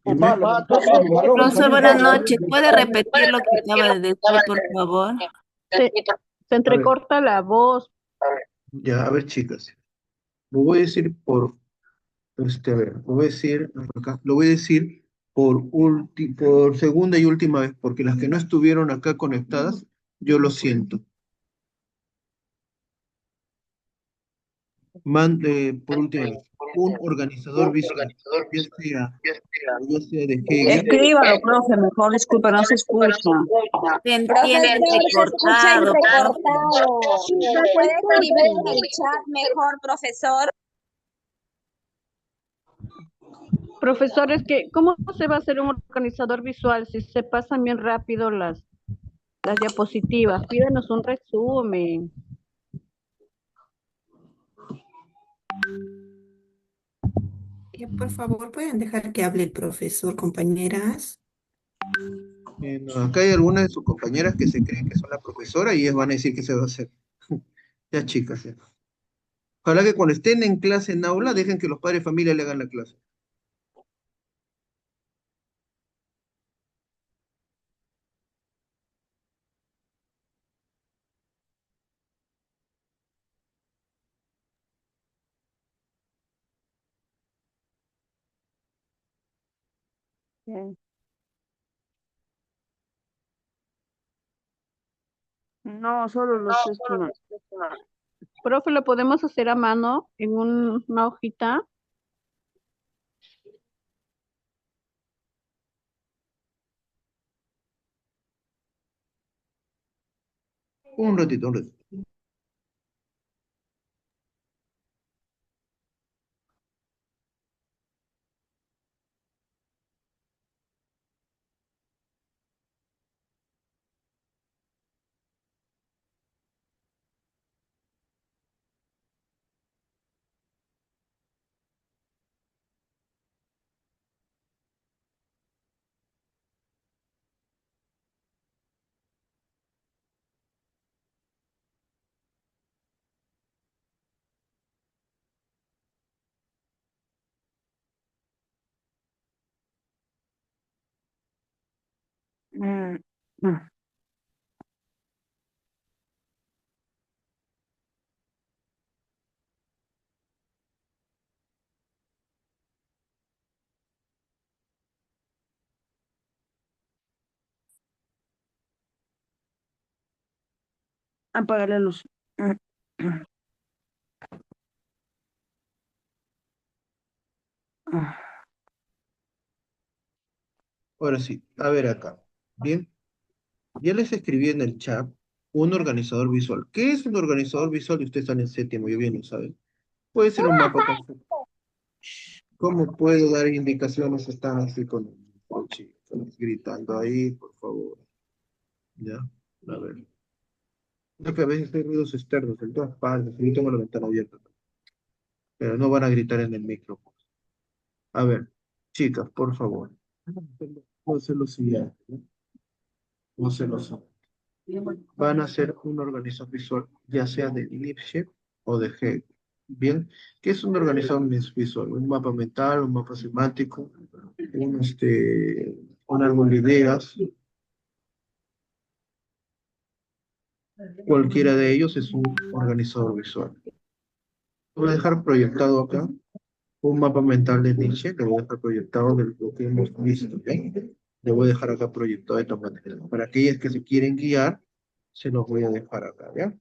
Profesor, buenas noches. ¿Puede repetir lo que acaba de decir, por favor? Se entrecorta la voz. Ya, a ver, chicas. Lo voy a decir a ver, lo voy a decir acá, lo voy a decir por segunda y última vez, porque las que no estuvieron acá conectadas, yo lo siento. Por última vez, un organizador visual, ya sea de Hegel. Escríbalo, profe, mejor, disculpa, no se escucha. Se entiende entrecortado. ¿Puede escribir en el chat mejor, profesor? Profesor, es que, ¿cómo se va a hacer un organizador visual si se pasan bien rápido las diapositivas? Pídanos un resumen. Por favor, ¿pueden dejar que hable el profesor, compañeras? Acá hay algunas de sus compañeras que se creen que son la profesora y ellas van a decir que se va a hacer. Ya, chicas, ya. Ojalá que cuando estén en clase en aula, dejen que los padres de familia le hagan la clase. No, solo los Profe, ¿lo podemos hacer a mano en una hojita? Un ratito, un ratito. Apaga la luz. Ahora sí, a ver acá. Bien, ya les escribí en el chat un organizador visual. ¿Qué es un organizador visual? Y ustedes están en séptimo, yo bien lo saben. Puede ser un mapa conceptual. ¿Cómo puedo dar indicaciones? Están así con chicos, gritando ahí, por favor. Ya, a ver. No, que a veces hay ruidos externos en todas partes. Yo tengo la ventana abierta. Pero no van a gritar en el micro. A ver, chicas, por favor. Voy a hacer lo siguiente, ¿no? Voy a hacer lo siguiente. Van a hacer un organizador visual, ya sea de Nietzsche o de Hegel. Bien, ¿qué es un organizador visual? Un mapa mental, un mapa semántico, un árbol de ideas. Cualquiera de ellos es un organizador visual. Voy a dejar proyectado acá un mapa mental de Nietzsche, le voy a dejar proyectado de lo que hemos visto, ¿bien? Le voy a dejar acá proyectado de esta manera. Para aquellas que se quieren guiar, Se los voy a dejar acá, ¿ya?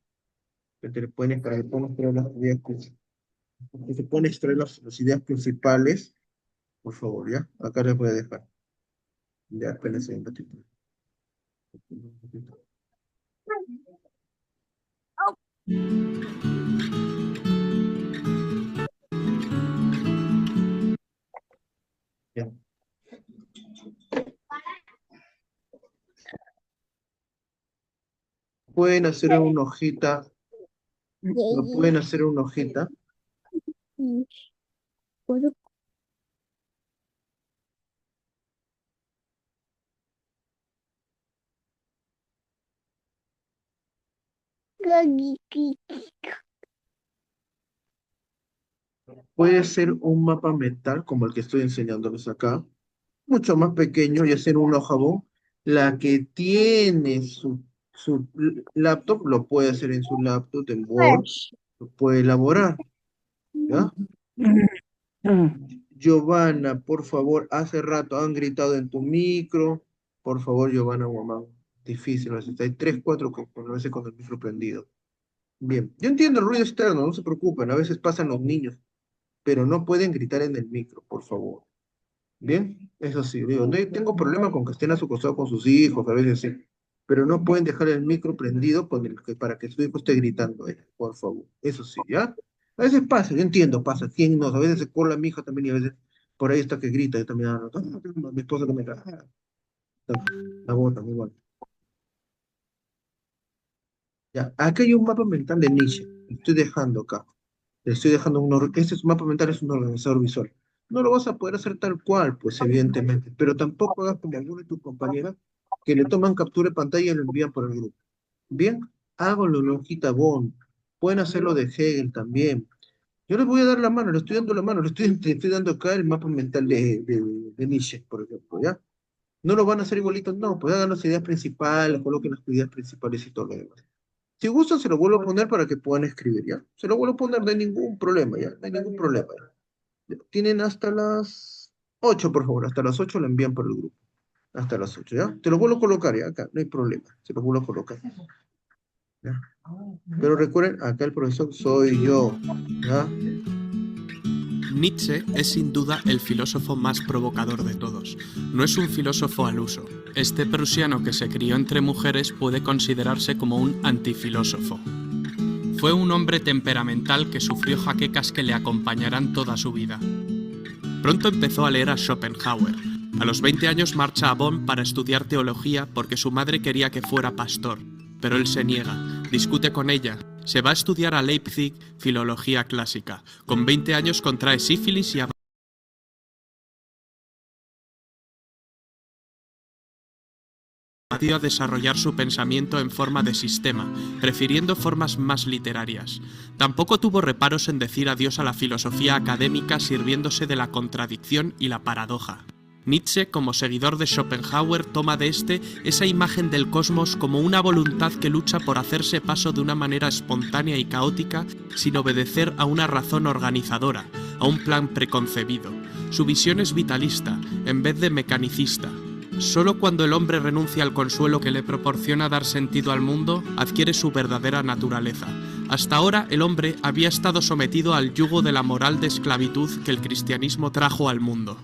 Que te pueden, para que puedan extraer las ideas, que se pueden extraer las ideas principales, por favor, ¿ya? Acá les voy a dejar. Ya, espérense un ratito. Ya. Pueden hacer una hojita, lo pueden hacer una hojita. Puede ser un mapa mental como el que estoy enseñándoles acá, mucho más pequeño y hacer una hoja jabón. La que tiene su laptop lo puede hacer en su laptop, en Word, lo puede elaborar, ¿ya? Giovanna, por favor, hace rato han gritado en tu micro. Por favor, Giovanna, mamá. Difícil, a veces hay 3, 4 a veces con el micro prendido. Bien, yo entiendo el ruido externo, no se preocupen, a veces pasan los niños, pero no pueden gritar en el micro, por favor. Bien, eso sí, digo, no tengo problema con que estén a su costado con sus hijos, a veces sí, pero no pueden dejar el micro prendido para que su hijo esté gritando, por favor. Eso sí, ¿ya? A veces pasa, yo entiendo, pasa, quién no, a veces se cola mi hija también y a veces por ahí está que grita, yo también, mi esposa también, la bota, igual. Ya, aquí hay un mapa mental de Nietzsche, lo estoy dejando acá. Le estoy dejando este mapa mental es un organizador visual. No lo vas a poder hacer tal cual, pues evidentemente, pero tampoco hagas como alguno de tus compañeras que le toman captura de pantalla y lo envían por el grupo. Bien, háganlo en hojita Bond. Pueden hacerlo de Hegel también. Yo les voy a dar la mano, le estoy dando la mano, le estoy dando acá el mapa mental de Nietzsche, por ejemplo, ¿ya? ¿No lo van a hacer igualito? No, pues hagan las ideas principales, coloquen las ideas principales y todo lo demás. Si gustan, se lo vuelvo a poner para que puedan escribir, ¿ya? Se lo vuelvo a poner, no hay ningún problema, ¿ya? No hay ningún problema. ¿Ya? Tienen hasta las 8, por favor. Hasta las 8 lo envían por el grupo. Hasta las 8, ¿ya? Te lo vuelvo a colocar, ¿ya? Acá, no hay problema. Se lo vuelvo a colocar. ¿Ya? Pero recuerden, acá el profesor soy yo, ¿ya? Nietzsche es sin duda el filósofo más provocador de todos. No es un filósofo al uso. Este prusiano que se crió entre mujeres puede considerarse como un antifilósofo. Fue un hombre temperamental que sufrió jaquecas que le acompañarán toda su vida. Pronto empezó a leer a Schopenhauer. A los 20 años marcha a Bonn para estudiar teología porque su madre quería que fuera pastor, pero él se niega, discute con ella. Se va a estudiar a Leipzig filología clásica. Con 20 años contrae sífilis y a desarrollar su pensamiento en forma de sistema, prefiriendo formas más literarias. Tampoco tuvo reparos en decir adiós a la filosofía académica sirviéndose de la contradicción y la paradoja. Nietzsche, como seguidor de Schopenhauer, toma de esa imagen del cosmos como una voluntad que lucha por hacerse paso de una manera espontánea y caótica sin obedecer a una razón organizadora, a un plan preconcebido. Su visión es vitalista, en vez de mecanicista. Solo cuando el hombre renuncia al consuelo que le proporciona dar sentido al mundo, adquiere su verdadera naturaleza. Hasta ahora el hombre había estado sometido al yugo de la moral de esclavitud que el cristianismo trajo al mundo.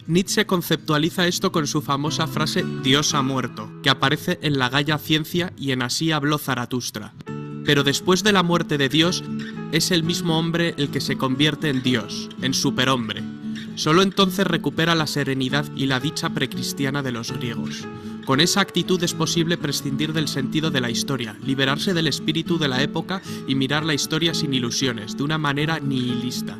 Nietzsche conceptualiza esto con su famosa frase «Dios ha muerto», que aparece en la Gaia Ciencia y en Así habló Zaratustra. Pero después de la muerte de Dios, es el mismo hombre el que se convierte en Dios, en superhombre. Solo entonces recupera la serenidad y la dicha precristiana de los griegos. Con esa actitud es posible prescindir del sentido de la historia, liberarse del espíritu de la época y mirar la historia sin ilusiones, de una manera nihilista.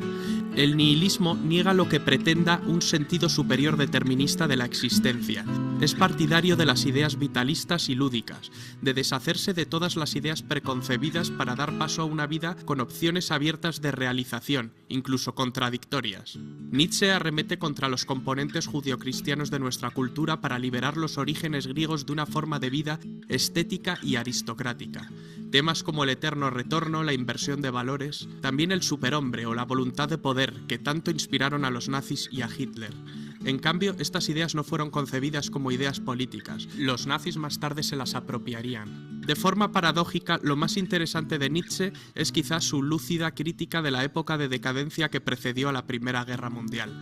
El nihilismo niega lo que pretenda un sentido superior determinista de la existencia. Es partidario de las ideas vitalistas y lúdicas, de deshacerse de todas las ideas preconcebidas para dar paso a una vida con opciones abiertas de realización, incluso contradictorias. Nietzsche arremete contra los componentes judeocristianos de nuestra cultura para liberar los orígenes griegos de una forma de vida estética y aristocrática. Temas como el eterno retorno, la inversión de valores, también el superhombre o la voluntad de poder que tanto inspiraron a los nazis y a Hitler. En cambio, estas ideas no fueron concebidas como ideas políticas. Los nazis más tarde se las apropiarían. De forma paradójica, lo más interesante de Nietzsche es quizás su lúcida crítica de la época de decadencia que precedió a la Primera Guerra Mundial.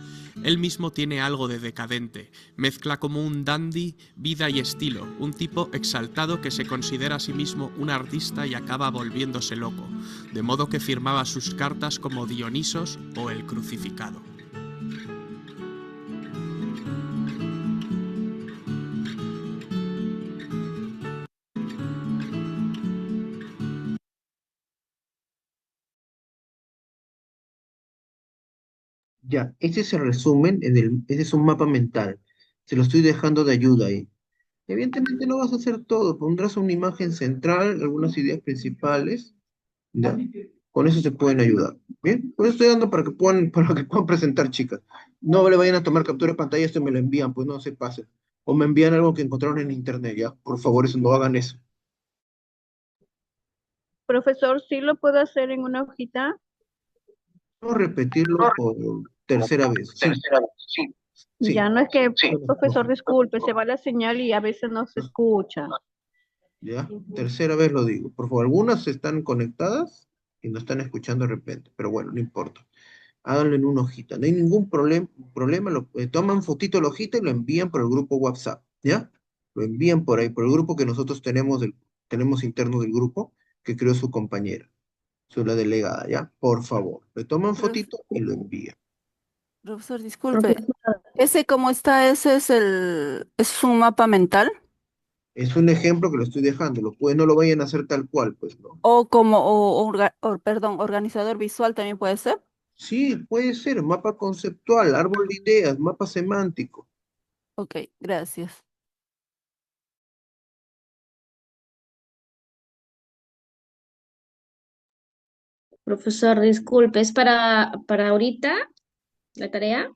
Él mismo tiene algo de decadente. Mezcla como un dandy vida y estilo, un tipo exaltado que se considera a sí mismo un artista y acaba volviéndose loco, de modo que firmaba sus cartas como Dionisos o el Crucificado. Ya, ese es el resumen, ese es un mapa mental. Se lo estoy dejando de ayuda ahí. Evidentemente no vas a hacer todo, pondrás una imagen central, algunas ideas principales, ya. Con eso se pueden ayudar. Bien, pues estoy dando para que puedan presentar, chicas. No le vayan a tomar captura de pantalla, esto me lo envían, pues no se pasen. O me envían algo que encontraron en internet, ya. Por favor, eso no hagan eso. Profesor, ¿sí lo puedo hacer en una hojita? No repetirlo por tercera vez. Sí, sí. Ya no es que, Bueno, profesor, disculpe, se va la señal y a veces no se escucha. ya, tercera vez lo digo. Por favor, algunas están conectadas y no están escuchando de repente, pero bueno, no importa. Háganlo en una hojita. No hay ningún problema. Toman fotito de la hojita y lo envían por el grupo WhatsApp, ¿ya? Lo envían por ahí, por el grupo que nosotros tenemos interno del grupo que creó su compañera, la delegada, ¿ya? Por favor, le toman Prof- fotito y lo envían. Profesor, disculpe. Ese como está, ese es un mapa mental. Es un ejemplo que lo estoy dejando. No lo vayan a hacer tal cual, pues no. Perdón, organizador visual también puede ser. Sí, puede ser mapa conceptual, árbol de ideas, mapa semántico. Ok, gracias. Profesor, disculpe, ¿es para ahorita la tarea?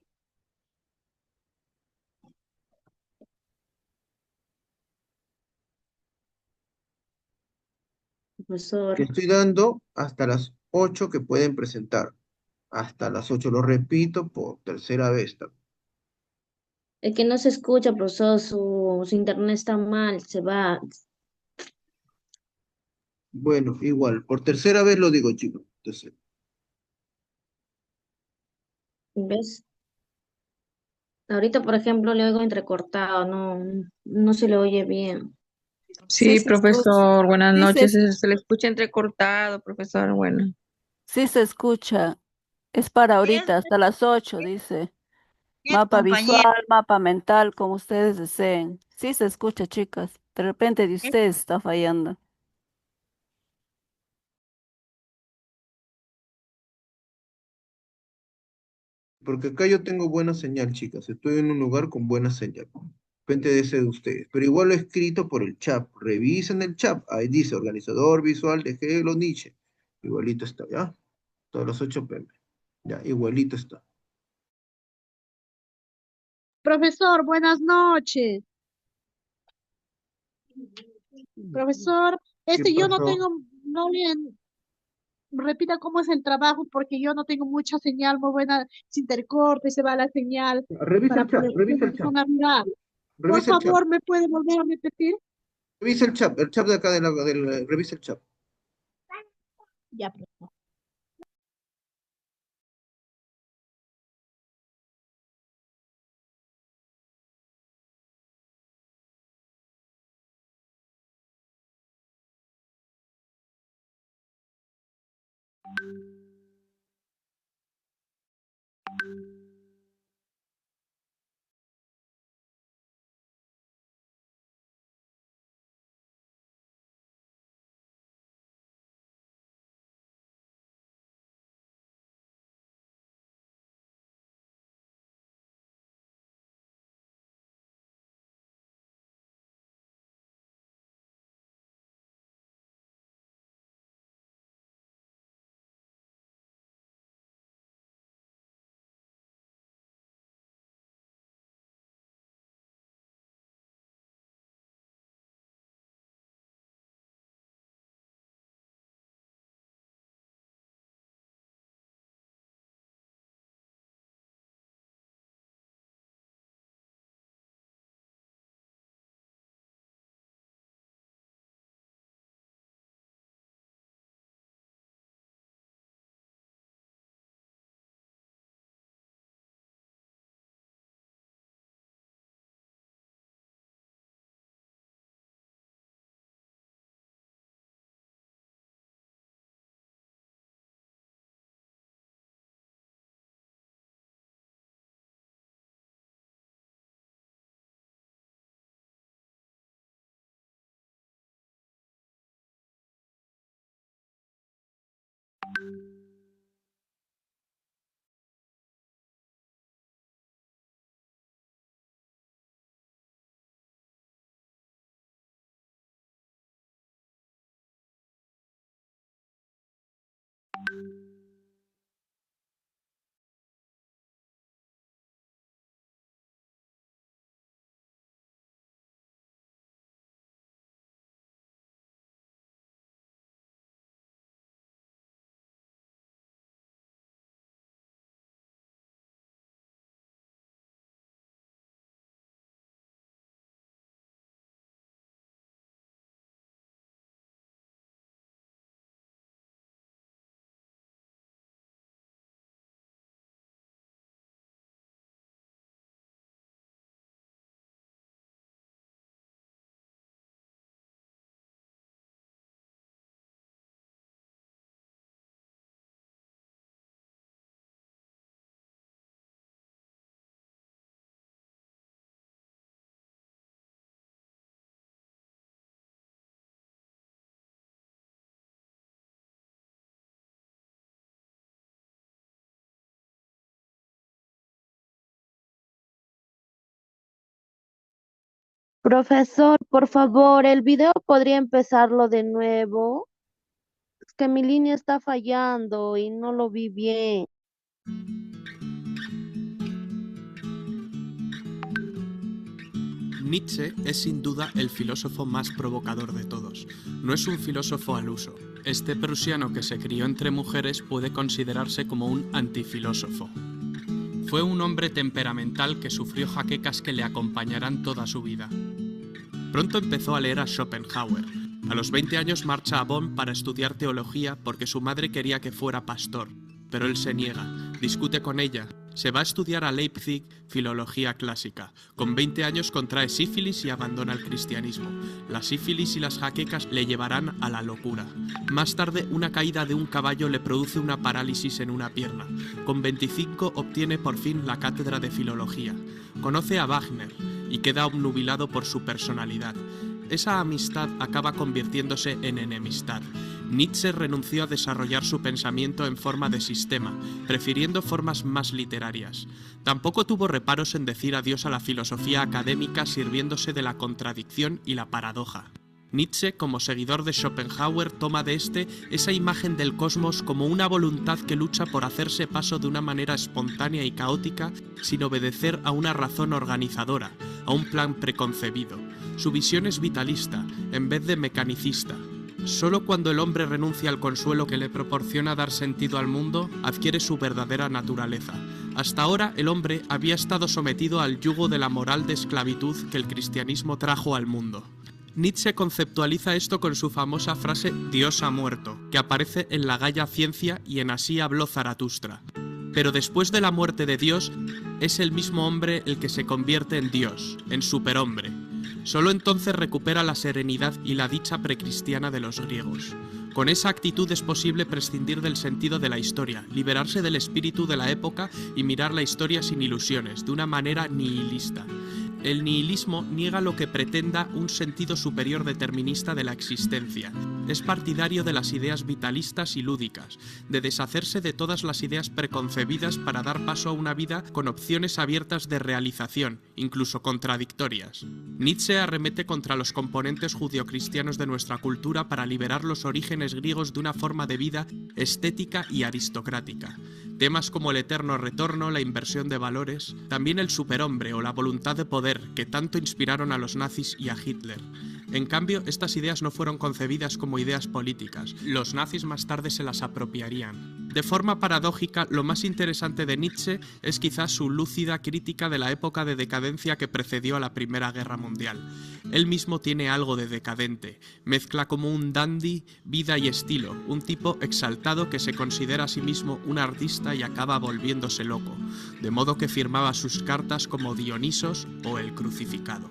Le Profesor, estoy dando hasta las 8 que pueden presentar. Hasta las 8 lo repito por tercera vez. es que no se escucha, profesor, su internet está mal, se va. Bueno, igual, por tercera vez lo digo, chicos. Entonces, ¿Ves? Ahorita, por ejemplo, le oigo entrecortado, no se le oye bien. Sí Sí, se escucha. profesor, buenas Sí noches. se, Se le escucha entrecortado, profesor. Bueno, sí se escucha. Es para Bien, ahorita, hasta las 8, dice. bien, Mapa compañero. visual, mapa mental, como ustedes deseen. Sí se escucha, chicas. De repente de ustedes está fallando. porque acá yo tengo buena señal, chicas. Estoy en un lugar con buena señal. Depende de ese de ustedes. Pero igual lo he escrito por el chat. Revisen el chat. Ahí dice organizador visual de Hegel o Nietzsche. Igualito está, ¿ya? Todas las 8 pm. Ya, igualito está. Profesor, buenas noches. Profesor, ¿Qué yo no pasó? tengo, no le repita cómo es el trabajo porque yo no tengo mucha señal muy buena, se intercorte, se va la señal Revisa para el chat, poder hacer revisa una el chat. zona rural. Por Revisa el chat. favor, ¿me puede volver a repetir? Revisa el chat de acá revisa el chat. Ya, profesor. Profesor, por favor, el video podría empezarlo de nuevo. Es que mi línea está fallando y no lo vi bien. Nietzsche es sin duda el filósofo más provocador de todos. No es un filósofo al uso. Este prusiano que se crió entre mujeres puede considerarse como un antifilósofo. Fue un hombre temperamental que sufrió jaquecas que le acompañarán toda su vida. Pronto empezó a leer a Schopenhauer. A los 20 años marcha a Bonn para estudiar teología porque su madre quería que fuera pastor, pero él se niega, discute con ella. Se va a estudiar a Leipzig filología clásica. Con 20 años contrae sífilis y abandona el cristianismo. La sífilis y las jaquecas le llevarán a la locura. Más tarde, una caída de un caballo le produce una parálisis en una pierna. Con 25 obtiene por fin la cátedra de filología. Conoce a Wagner y queda obnubilado por su personalidad. Esa amistad acaba convirtiéndose en enemistad. Nietzsche renunció a desarrollar su pensamiento en forma de sistema, prefiriendo formas más literarias. Tampoco tuvo reparos en decir adiós a la filosofía académica sirviéndose de la contradicción y la paradoja. Nietzsche, como seguidor de Schopenhauer, toma de este esa imagen del cosmos como una voluntad que lucha por hacerse paso de una manera espontánea y caótica sin obedecer a una razón organizadora, a un plan preconcebido. Su visión es vitalista, en vez de mecanicista. Solo cuando el hombre renuncia al consuelo que le proporciona dar sentido al mundo, adquiere su verdadera naturaleza. Hasta ahora, el hombre había estado sometido al yugo de la moral de esclavitud que el cristianismo trajo al mundo. Nietzsche conceptualiza esto con su famosa frase «Dios ha muerto», que aparece en la Gaia Ciencia y en Así habló Zaratustra. Pero después de la muerte de Dios, es el mismo hombre el que se convierte en Dios, en superhombre. Solo entonces recupera la serenidad y la dicha precristiana de los griegos. Con esa actitud es posible prescindir del sentido de la historia, liberarse del espíritu de la época y mirar la historia sin ilusiones, de una manera nihilista. El nihilismo niega lo que pretenda un sentido superior determinista de la existencia. Es partidario de las ideas vitalistas y lúdicas, de deshacerse de todas las ideas preconcebidas para dar paso a una vida con opciones abiertas de realización, incluso contradictorias. Nietzsche arremete contra los componentes judio-cristianos de nuestra cultura para liberar los orígenes griegos de una forma de vida estética y aristocrática. Temas como el eterno retorno, la inversión de valores, también el superhombre o la voluntad de poder que tanto inspiraron a los nazis y a Hitler. En cambio, estas ideas no fueron concebidas como ideas políticas. Los nazis más tarde se las apropiarían. De forma paradójica, lo más interesante de Nietzsche es quizás su lúcida crítica de la época de decadencia que precedió a la Primera Guerra Mundial. Él mismo tiene algo de decadente. Mezcla como un dandy vida y estilo, un tipo exaltado que se considera a sí mismo un artista y acaba volviéndose loco, de modo que firmaba sus cartas como Dionisos o el Crucificado.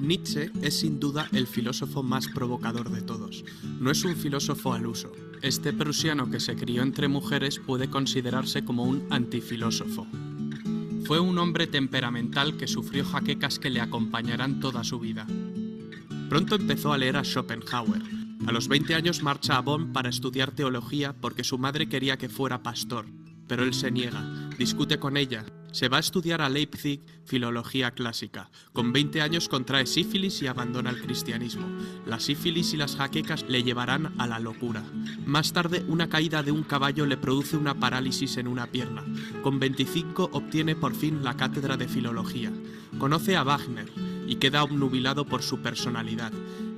Nietzsche es sin duda el filósofo más provocador de todos. No es un filósofo al uso. Este prusiano que se crió entre mujeres puede considerarse como un antifilósofo. Fue un hombre temperamental que sufrió jaquecas que le acompañarán toda su vida. Pronto empezó a leer a Schopenhauer. A los 20 años marcha a Bonn para estudiar teología porque su madre quería que fuera pastor, pero él se niega, discute con ella. Se va a estudiar a Leipzig filología clásica. Con 20 años contrae sífilis y abandona el cristianismo. La sífilis y las jaquecas le llevarán a la locura. Más tarde, una caída de un caballo le produce una parálisis en una pierna. Con 25 obtiene por fin la cátedra de filología. Conoce a Wagner y queda obnubilado por su personalidad.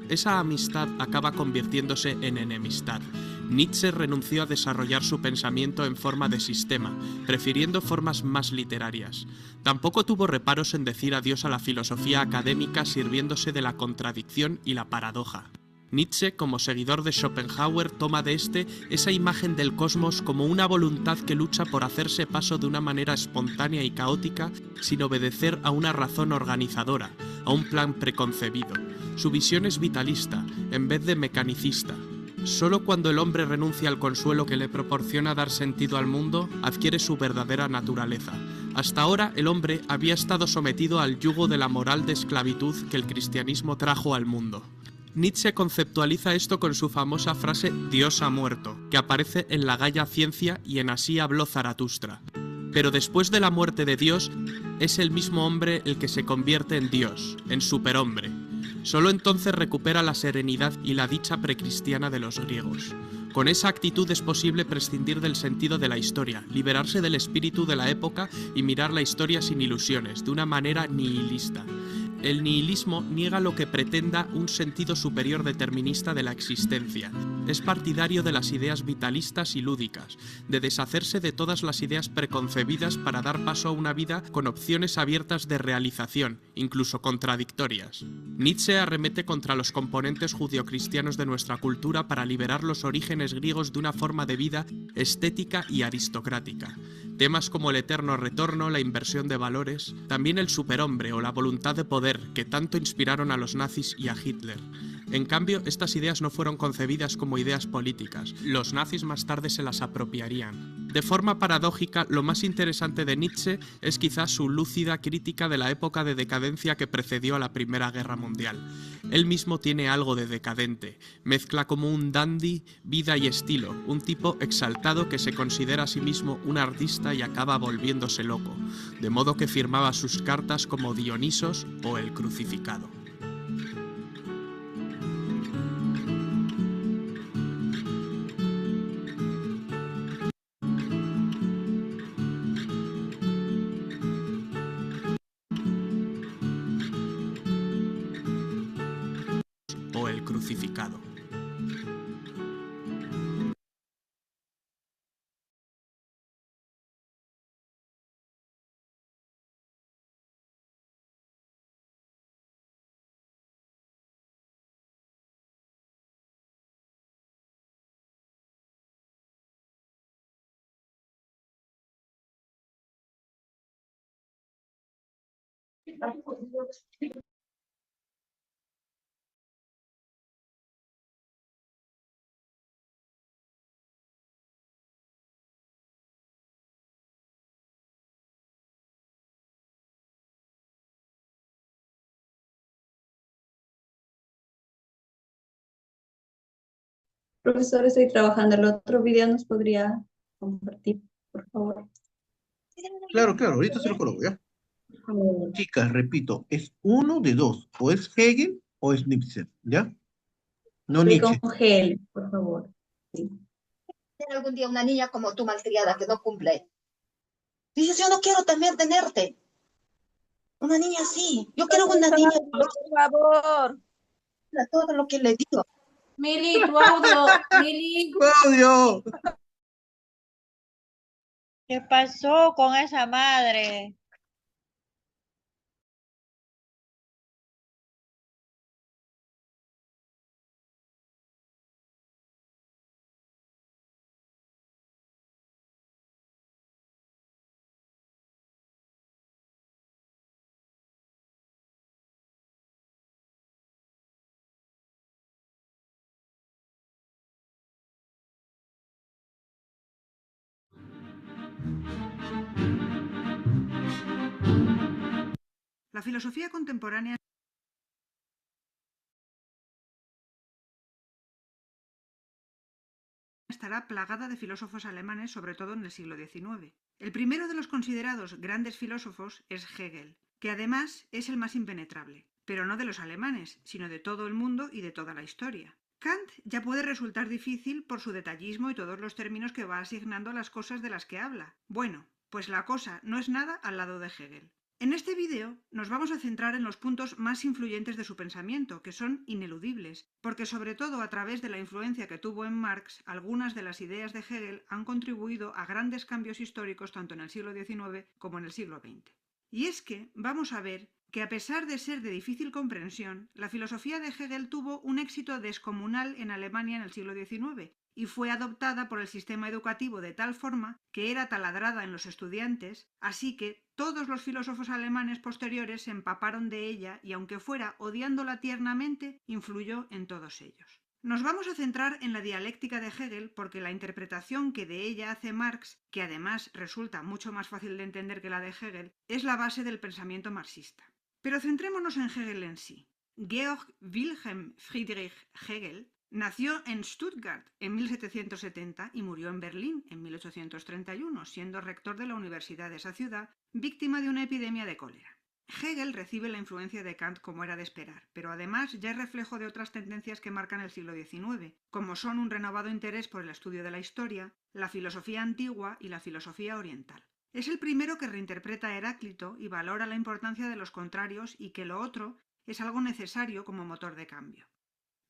Esa amistad acaba convirtiéndose en enemistad. Nietzsche renunció a desarrollar su pensamiento en forma de sistema, prefiriendo formas más literarias. Tampoco tuvo reparos en decir adiós a la filosofía académica sirviéndose de la contradicción y la paradoja. Nietzsche, como seguidor de Schopenhauer, toma de este esa imagen del cosmos como una voluntad que lucha por hacerse paso de una manera espontánea y caótica sin obedecer a una razón organizadora, a un plan preconcebido. Su visión es vitalista, en vez de mecanicista. Solo cuando el hombre renuncia al consuelo que le proporciona dar sentido al mundo, adquiere su verdadera naturaleza. Hasta ahora el hombre había estado sometido al yugo de la moral de esclavitud que el cristianismo trajo al mundo. Nietzsche conceptualiza esto con su famosa frase «Dios ha muerto», que aparece en la Gaia Ciencia y en Así habló Zaratustra. Pero después de la muerte de Dios, es el mismo hombre el que se convierte en Dios, en superhombre. Solo entonces recupera la serenidad y la dicha precristiana de los griegos. Con esa actitud es posible prescindir del sentido de la historia, liberarse del espíritu de la época y mirar la historia sin ilusiones, de una manera nihilista. El nihilismo niega lo que pretenda un sentido superior determinista de la existencia. Es partidario de las ideas vitalistas y lúdicas, de deshacerse de todas las ideas preconcebidas para dar paso a una vida con opciones abiertas de realización, incluso contradictorias. Nietzsche arremete contra los componentes judeocristianos de nuestra cultura para liberar los orígenes griegos de una forma de vida estética y aristocrática. Temas como el eterno retorno, la inversión de valores, también el superhombre o la voluntad de poder que tanto inspiraron a los nazis y a Hitler. En cambio, estas ideas no fueron concebidas como ideas políticas. Los nazis más tarde se las apropiarían. De forma paradójica, lo más interesante de Nietzsche es quizás su lúcida crítica de la época de decadencia que precedió a la Primera Guerra Mundial. Él mismo tiene algo de decadente. Mezcla como un dandy vida y estilo, un tipo exaltado que se considera a sí mismo un artista y acaba volviéndose loco, de modo que firmaba sus cartas como Dionisos o el Crucificado. O el Crucificado. Profesor, estoy trabajando. El otro video nos podría compartir, por favor. Claro, ahorita se lo coloco, ¿ya? Por favor. Chicas, repito, es uno de dos, o es Hegel o es Nietzsche, ¿ya? No Estoy Nietzsche. con gel, por favor. Sí. Tener algún día una niña como tú malcriada que no cumple. Dices, yo no quiero también tenerte. Una niña así. Yo quiero una niña. Por favor. Todo lo que le digo. Mili, tu audio. Mili. ¡Claudio! ¿Qué pasó con esa madre? La filosofía contemporánea estará plagada de filósofos alemanes, sobre todo en el siglo XIX. El primero de los considerados grandes filósofos es Hegel, que además es el más impenetrable, pero no de los alemanes, sino de todo el mundo y de toda la historia. Kant ya puede resultar difícil por su detallismo y todos los términos que va asignando a las cosas de las que habla. Bueno, pues la cosa no es nada al lado de Hegel. En este vídeo nos vamos a centrar en los puntos más influyentes de su pensamiento, que son ineludibles, porque sobre todo a través de la influencia que tuvo en Marx, algunas de las ideas de Hegel han contribuido a grandes cambios históricos tanto en el siglo XIX como en el siglo XX. Y es que vamos a ver que a pesar de ser de difícil comprensión, la filosofía de Hegel tuvo un éxito descomunal en Alemania en el siglo XIX, y fue adoptada por el sistema educativo de tal forma que era taladrada en los estudiantes, así que todos los filósofos alemanes posteriores se empaparon de ella y, aunque fuera odiándola tiernamente, influyó en todos ellos. Nos vamos a centrar en la dialéctica de Hegel porque la interpretación que de ella hace Marx, que además resulta mucho más fácil de entender que la de Hegel, es la base del pensamiento marxista. Pero centrémonos en Hegel en sí. Georg Wilhelm Friedrich Hegel nació en Stuttgart en 1770 y murió en Berlín en 1831, siendo rector de la universidad de esa ciudad, víctima de una epidemia de cólera. Hegel recibe la influencia de Kant como era de esperar, pero además ya es reflejo de otras tendencias que marcan el siglo XIX, como son un renovado interés por el estudio de la historia, la filosofía antigua y la filosofía oriental. Es el primero que reinterpreta a Heráclito y valora la importancia de los contrarios y que lo otro es algo necesario como motor de cambio.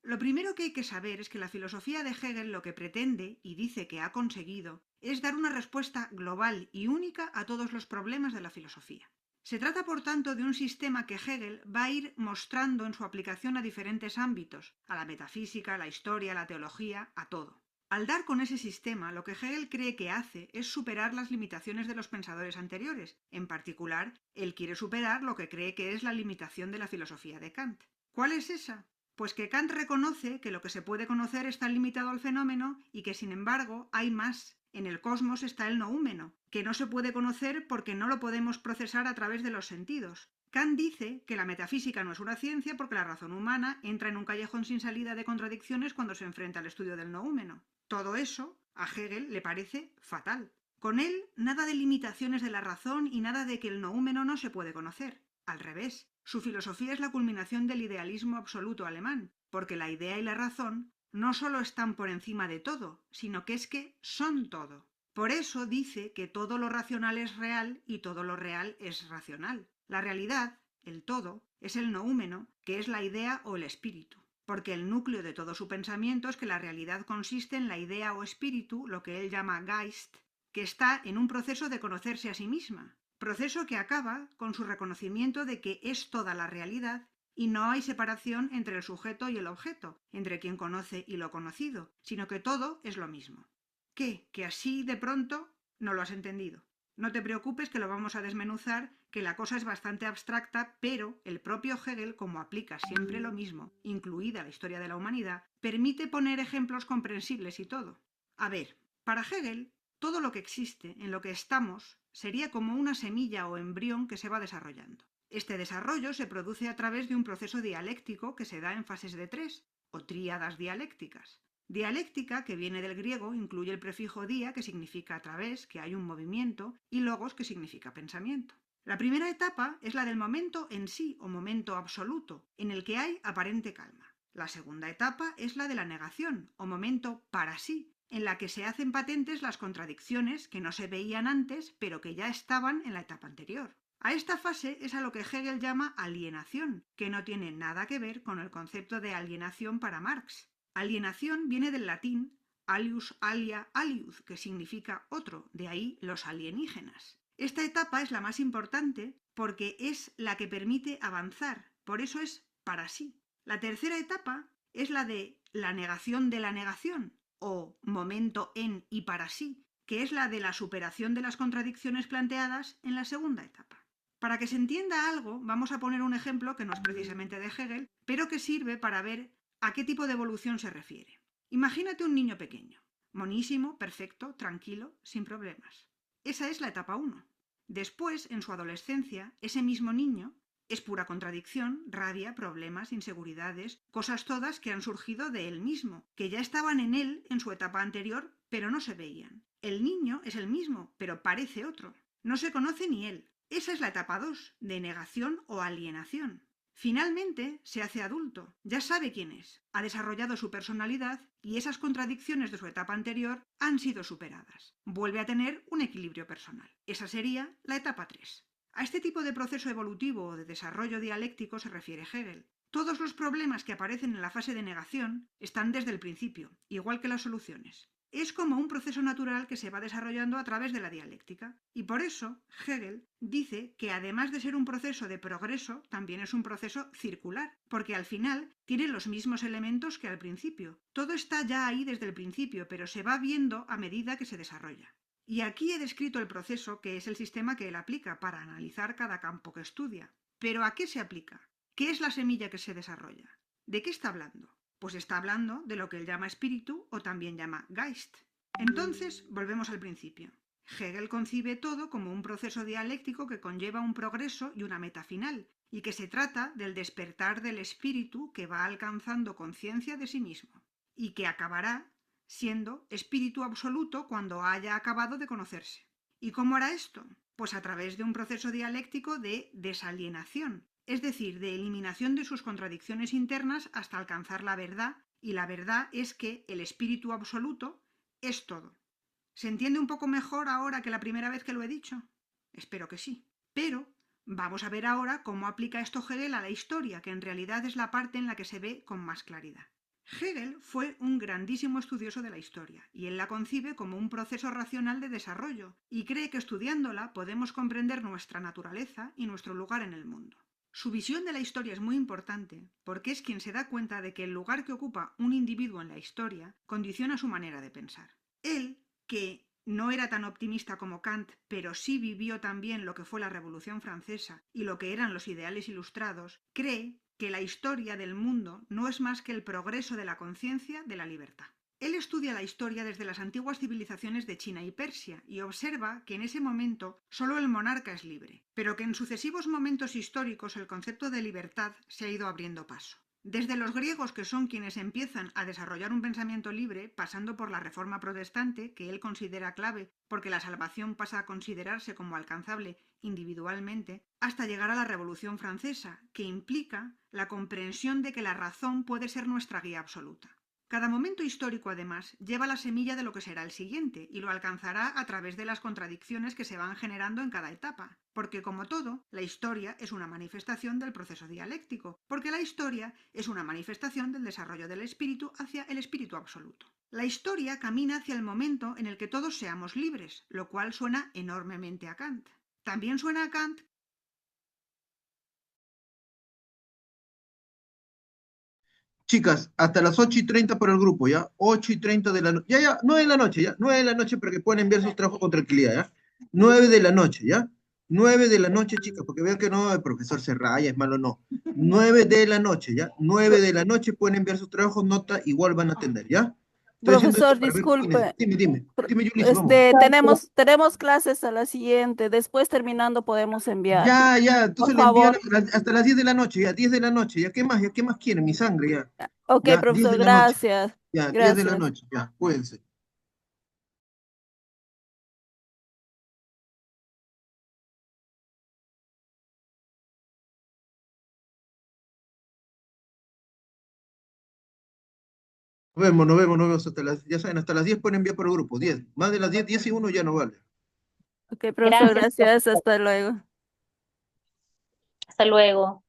Lo primero que hay que saber es que la filosofía de Hegel lo que pretende, y dice que ha conseguido, es dar una respuesta global y única a todos los problemas de la filosofía. Se trata, por tanto, de un sistema que Hegel va a ir mostrando en su aplicación a diferentes ámbitos, a la metafísica, a la historia, a la teología, a todo. Al dar con ese sistema, lo que Hegel cree que hace es superar las limitaciones de los pensadores anteriores. En particular, él quiere superar lo que cree que es la limitación de la filosofía de Kant. ¿Cuál es esa? Pues que Kant reconoce que lo que se puede conocer está limitado al fenómeno y que, sin embargo, hay más. En el cosmos está el noúmeno, que no se puede conocer porque no lo podemos procesar a través de los sentidos. Kant dice que la metafísica no es una ciencia porque la razón humana entra en un callejón sin salida de contradicciones cuando se enfrenta al estudio del noúmeno. Todo eso a Hegel le parece fatal. Con él, nada de limitaciones de la razón y nada de que el noúmeno no se puede conocer. Al revés, su filosofía es la culminación del idealismo absoluto alemán, porque la idea y la razón no solo están por encima de todo, sino que es que son todo. Por eso dice que todo lo racional es real y todo lo real es racional. La realidad, el todo, es el noúmeno, que es la idea o el espíritu, porque el núcleo de todo su pensamiento es que la realidad consiste en la idea o espíritu, lo que él llama Geist, que está en un proceso de conocerse a sí misma, proceso que acaba con su reconocimiento de que es toda la realidad y no hay separación entre el sujeto y el objeto, entre quien conoce y lo conocido, sino que todo es lo mismo. ¿Qué? ¿Que así de pronto no lo has entendido? No te preocupes que lo vamos a desmenuzar, que la cosa es bastante abstracta, pero el propio Hegel, como aplica siempre lo mismo, incluida la historia de la humanidad, permite poner ejemplos comprensibles y todo. A ver, para Hegel, todo lo que existe, en lo que estamos, sería como una semilla o embrión que se va desarrollando. Este desarrollo se produce a través de un proceso dialéctico que se da en fases de 3, o tríadas dialécticas. Dialéctica, que viene del griego, incluye el prefijo dia, que significa a través, que hay un movimiento, y logos, que significa pensamiento. La primera etapa es la del momento en sí, o momento absoluto, en el que hay aparente calma. La segunda etapa es la de la negación, o momento para sí, en la que se hacen patentes las contradicciones que no se veían antes, pero que ya estaban en la etapa anterior. A esta fase es a lo que Hegel llama alienación, que no tiene nada que ver con el concepto de alienación para Marx. Alienación viene del latín alius alia aliud, que significa otro, de ahí los alienígenas. Esta etapa es la más importante porque es la que permite avanzar, por eso es para sí. La tercera etapa es la de la negación, o momento en y para sí, que es la de la superación de las contradicciones planteadas en la segunda etapa. Para que se entienda algo, vamos a poner un ejemplo que no es precisamente de Hegel, pero que sirve para ver a qué tipo de evolución se refiere. Imagínate un niño pequeño, monísimo, perfecto, tranquilo, sin problemas. Esa es la etapa 1. Después, en su adolescencia, ese mismo niño es pura contradicción, rabia, problemas, inseguridades, cosas todas que han surgido de él mismo, que ya estaban en él en su etapa anterior, pero no se veían. El niño es el mismo, pero parece otro. No se conoce ni él. Esa es la etapa 2, de negación o alienación. Finalmente se hace adulto, ya sabe quién es, ha desarrollado su personalidad y esas contradicciones de su etapa anterior han sido superadas. Vuelve a tener un equilibrio personal. Esa sería la etapa 3. A este tipo de proceso evolutivo o de desarrollo dialéctico se refiere Hegel. Todos los problemas que aparecen en la fase de negación están desde el principio, igual que las soluciones. Es como un proceso natural que se va desarrollando a través de la dialéctica. Y por eso Hegel dice que además de ser un proceso de progreso, también es un proceso circular, porque al final tiene los mismos elementos que al principio. Todo está ya ahí desde el principio, pero se va viendo a medida que se desarrolla. Y aquí he descrito el proceso, que es el sistema que él aplica para analizar cada campo que estudia. ¿Pero a qué se aplica? ¿Qué es la semilla que se desarrolla? ¿De qué está hablando? Pues está hablando de lo que él llama espíritu o también llama Geist. Entonces, volvemos al principio. Hegel concibe todo como un proceso dialéctico que conlleva un progreso y una meta final, y que se trata del despertar del espíritu que va alcanzando conciencia de sí mismo, y que acabará siendo espíritu absoluto cuando haya acabado de conocerse. ¿Y cómo hará esto? Pues a través de un proceso dialéctico de desalienación, es decir, de eliminación de sus contradicciones internas hasta alcanzar la verdad, y la verdad es que el espíritu absoluto es todo. ¿Se entiende un poco mejor ahora que la primera vez que lo he dicho? Espero que sí. Pero vamos a ver ahora cómo aplica esto Hegel a la historia, que en realidad es la parte en la que se ve con más claridad. Hegel fue un grandísimo estudioso de la historia, y él la concibe como un proceso racional de desarrollo, y cree que estudiándola podemos comprender nuestra naturaleza y nuestro lugar en el mundo. Su visión de la historia es muy importante porque es quien se da cuenta de que el lugar que ocupa un individuo en la historia condiciona su manera de pensar. Él, que no era tan optimista como Kant, pero sí vivió también lo que fue la Revolución Francesa y lo que eran los ideales ilustrados, cree que la historia del mundo no es más que el progreso de la conciencia de la libertad. Él estudia la historia desde las antiguas civilizaciones de China y Persia y observa que en ese momento solo el monarca es libre, pero que en sucesivos momentos históricos el concepto de libertad se ha ido abriendo paso. Desde los griegos, que son quienes empiezan a desarrollar un pensamiento libre, pasando por la Reforma Protestante, que él considera clave porque la salvación pasa a considerarse como alcanzable individualmente, hasta llegar a la Revolución Francesa, que implica la comprensión de que la razón puede ser nuestra guía absoluta. Cada momento histórico, además, lleva la semilla de lo que será el siguiente y lo alcanzará a través de las contradicciones que se van generando en cada etapa. Porque, como todo, la historia es una manifestación del proceso dialéctico, porque la historia es una manifestación del desarrollo del espíritu hacia el espíritu absoluto. La historia camina hacia el momento en el que todos seamos libres, lo cual suena enormemente a Kant. También suena a Kant Chicas, hasta las 8:30 por el grupo, ¿ya? 8:30 de la noche. Ya, 9 de la noche, ¿ya? 9 de la noche para que puedan enviar sus trabajos con tranquilidad, ¿ya? 9 de la noche, ¿ya? 9 de la noche, chicas, porque vean que no, el profesor se raya, es malo, no. 9 de la noche, ¿ya? 9 de la noche pueden enviar sus trabajos, nota, igual van a atender, ¿ya? Estoy haciendo Profesor, esto para ver disculpe. dime, Yulisa, vamos. Tenemos clases a la siguiente. Después terminando podemos enviar. Ya, Por entonces lo envían favor. hasta las 10 de la noche, ya, 10 de la noche, ya, ¿qué más quieren? Mi sangre, ya. Ok, Ya, 10 profesor, de la noche, gracias. ya, 10 de la Gracias. noche, ya, cuídense. Nos vemos hasta ya saben, hasta las 10 pueden enviar por el grupo, 10. Más de las 10, 10 y 1 ya no vale. Ok, profesor, Gracias, gracias. profesor. Hasta luego. Hasta luego.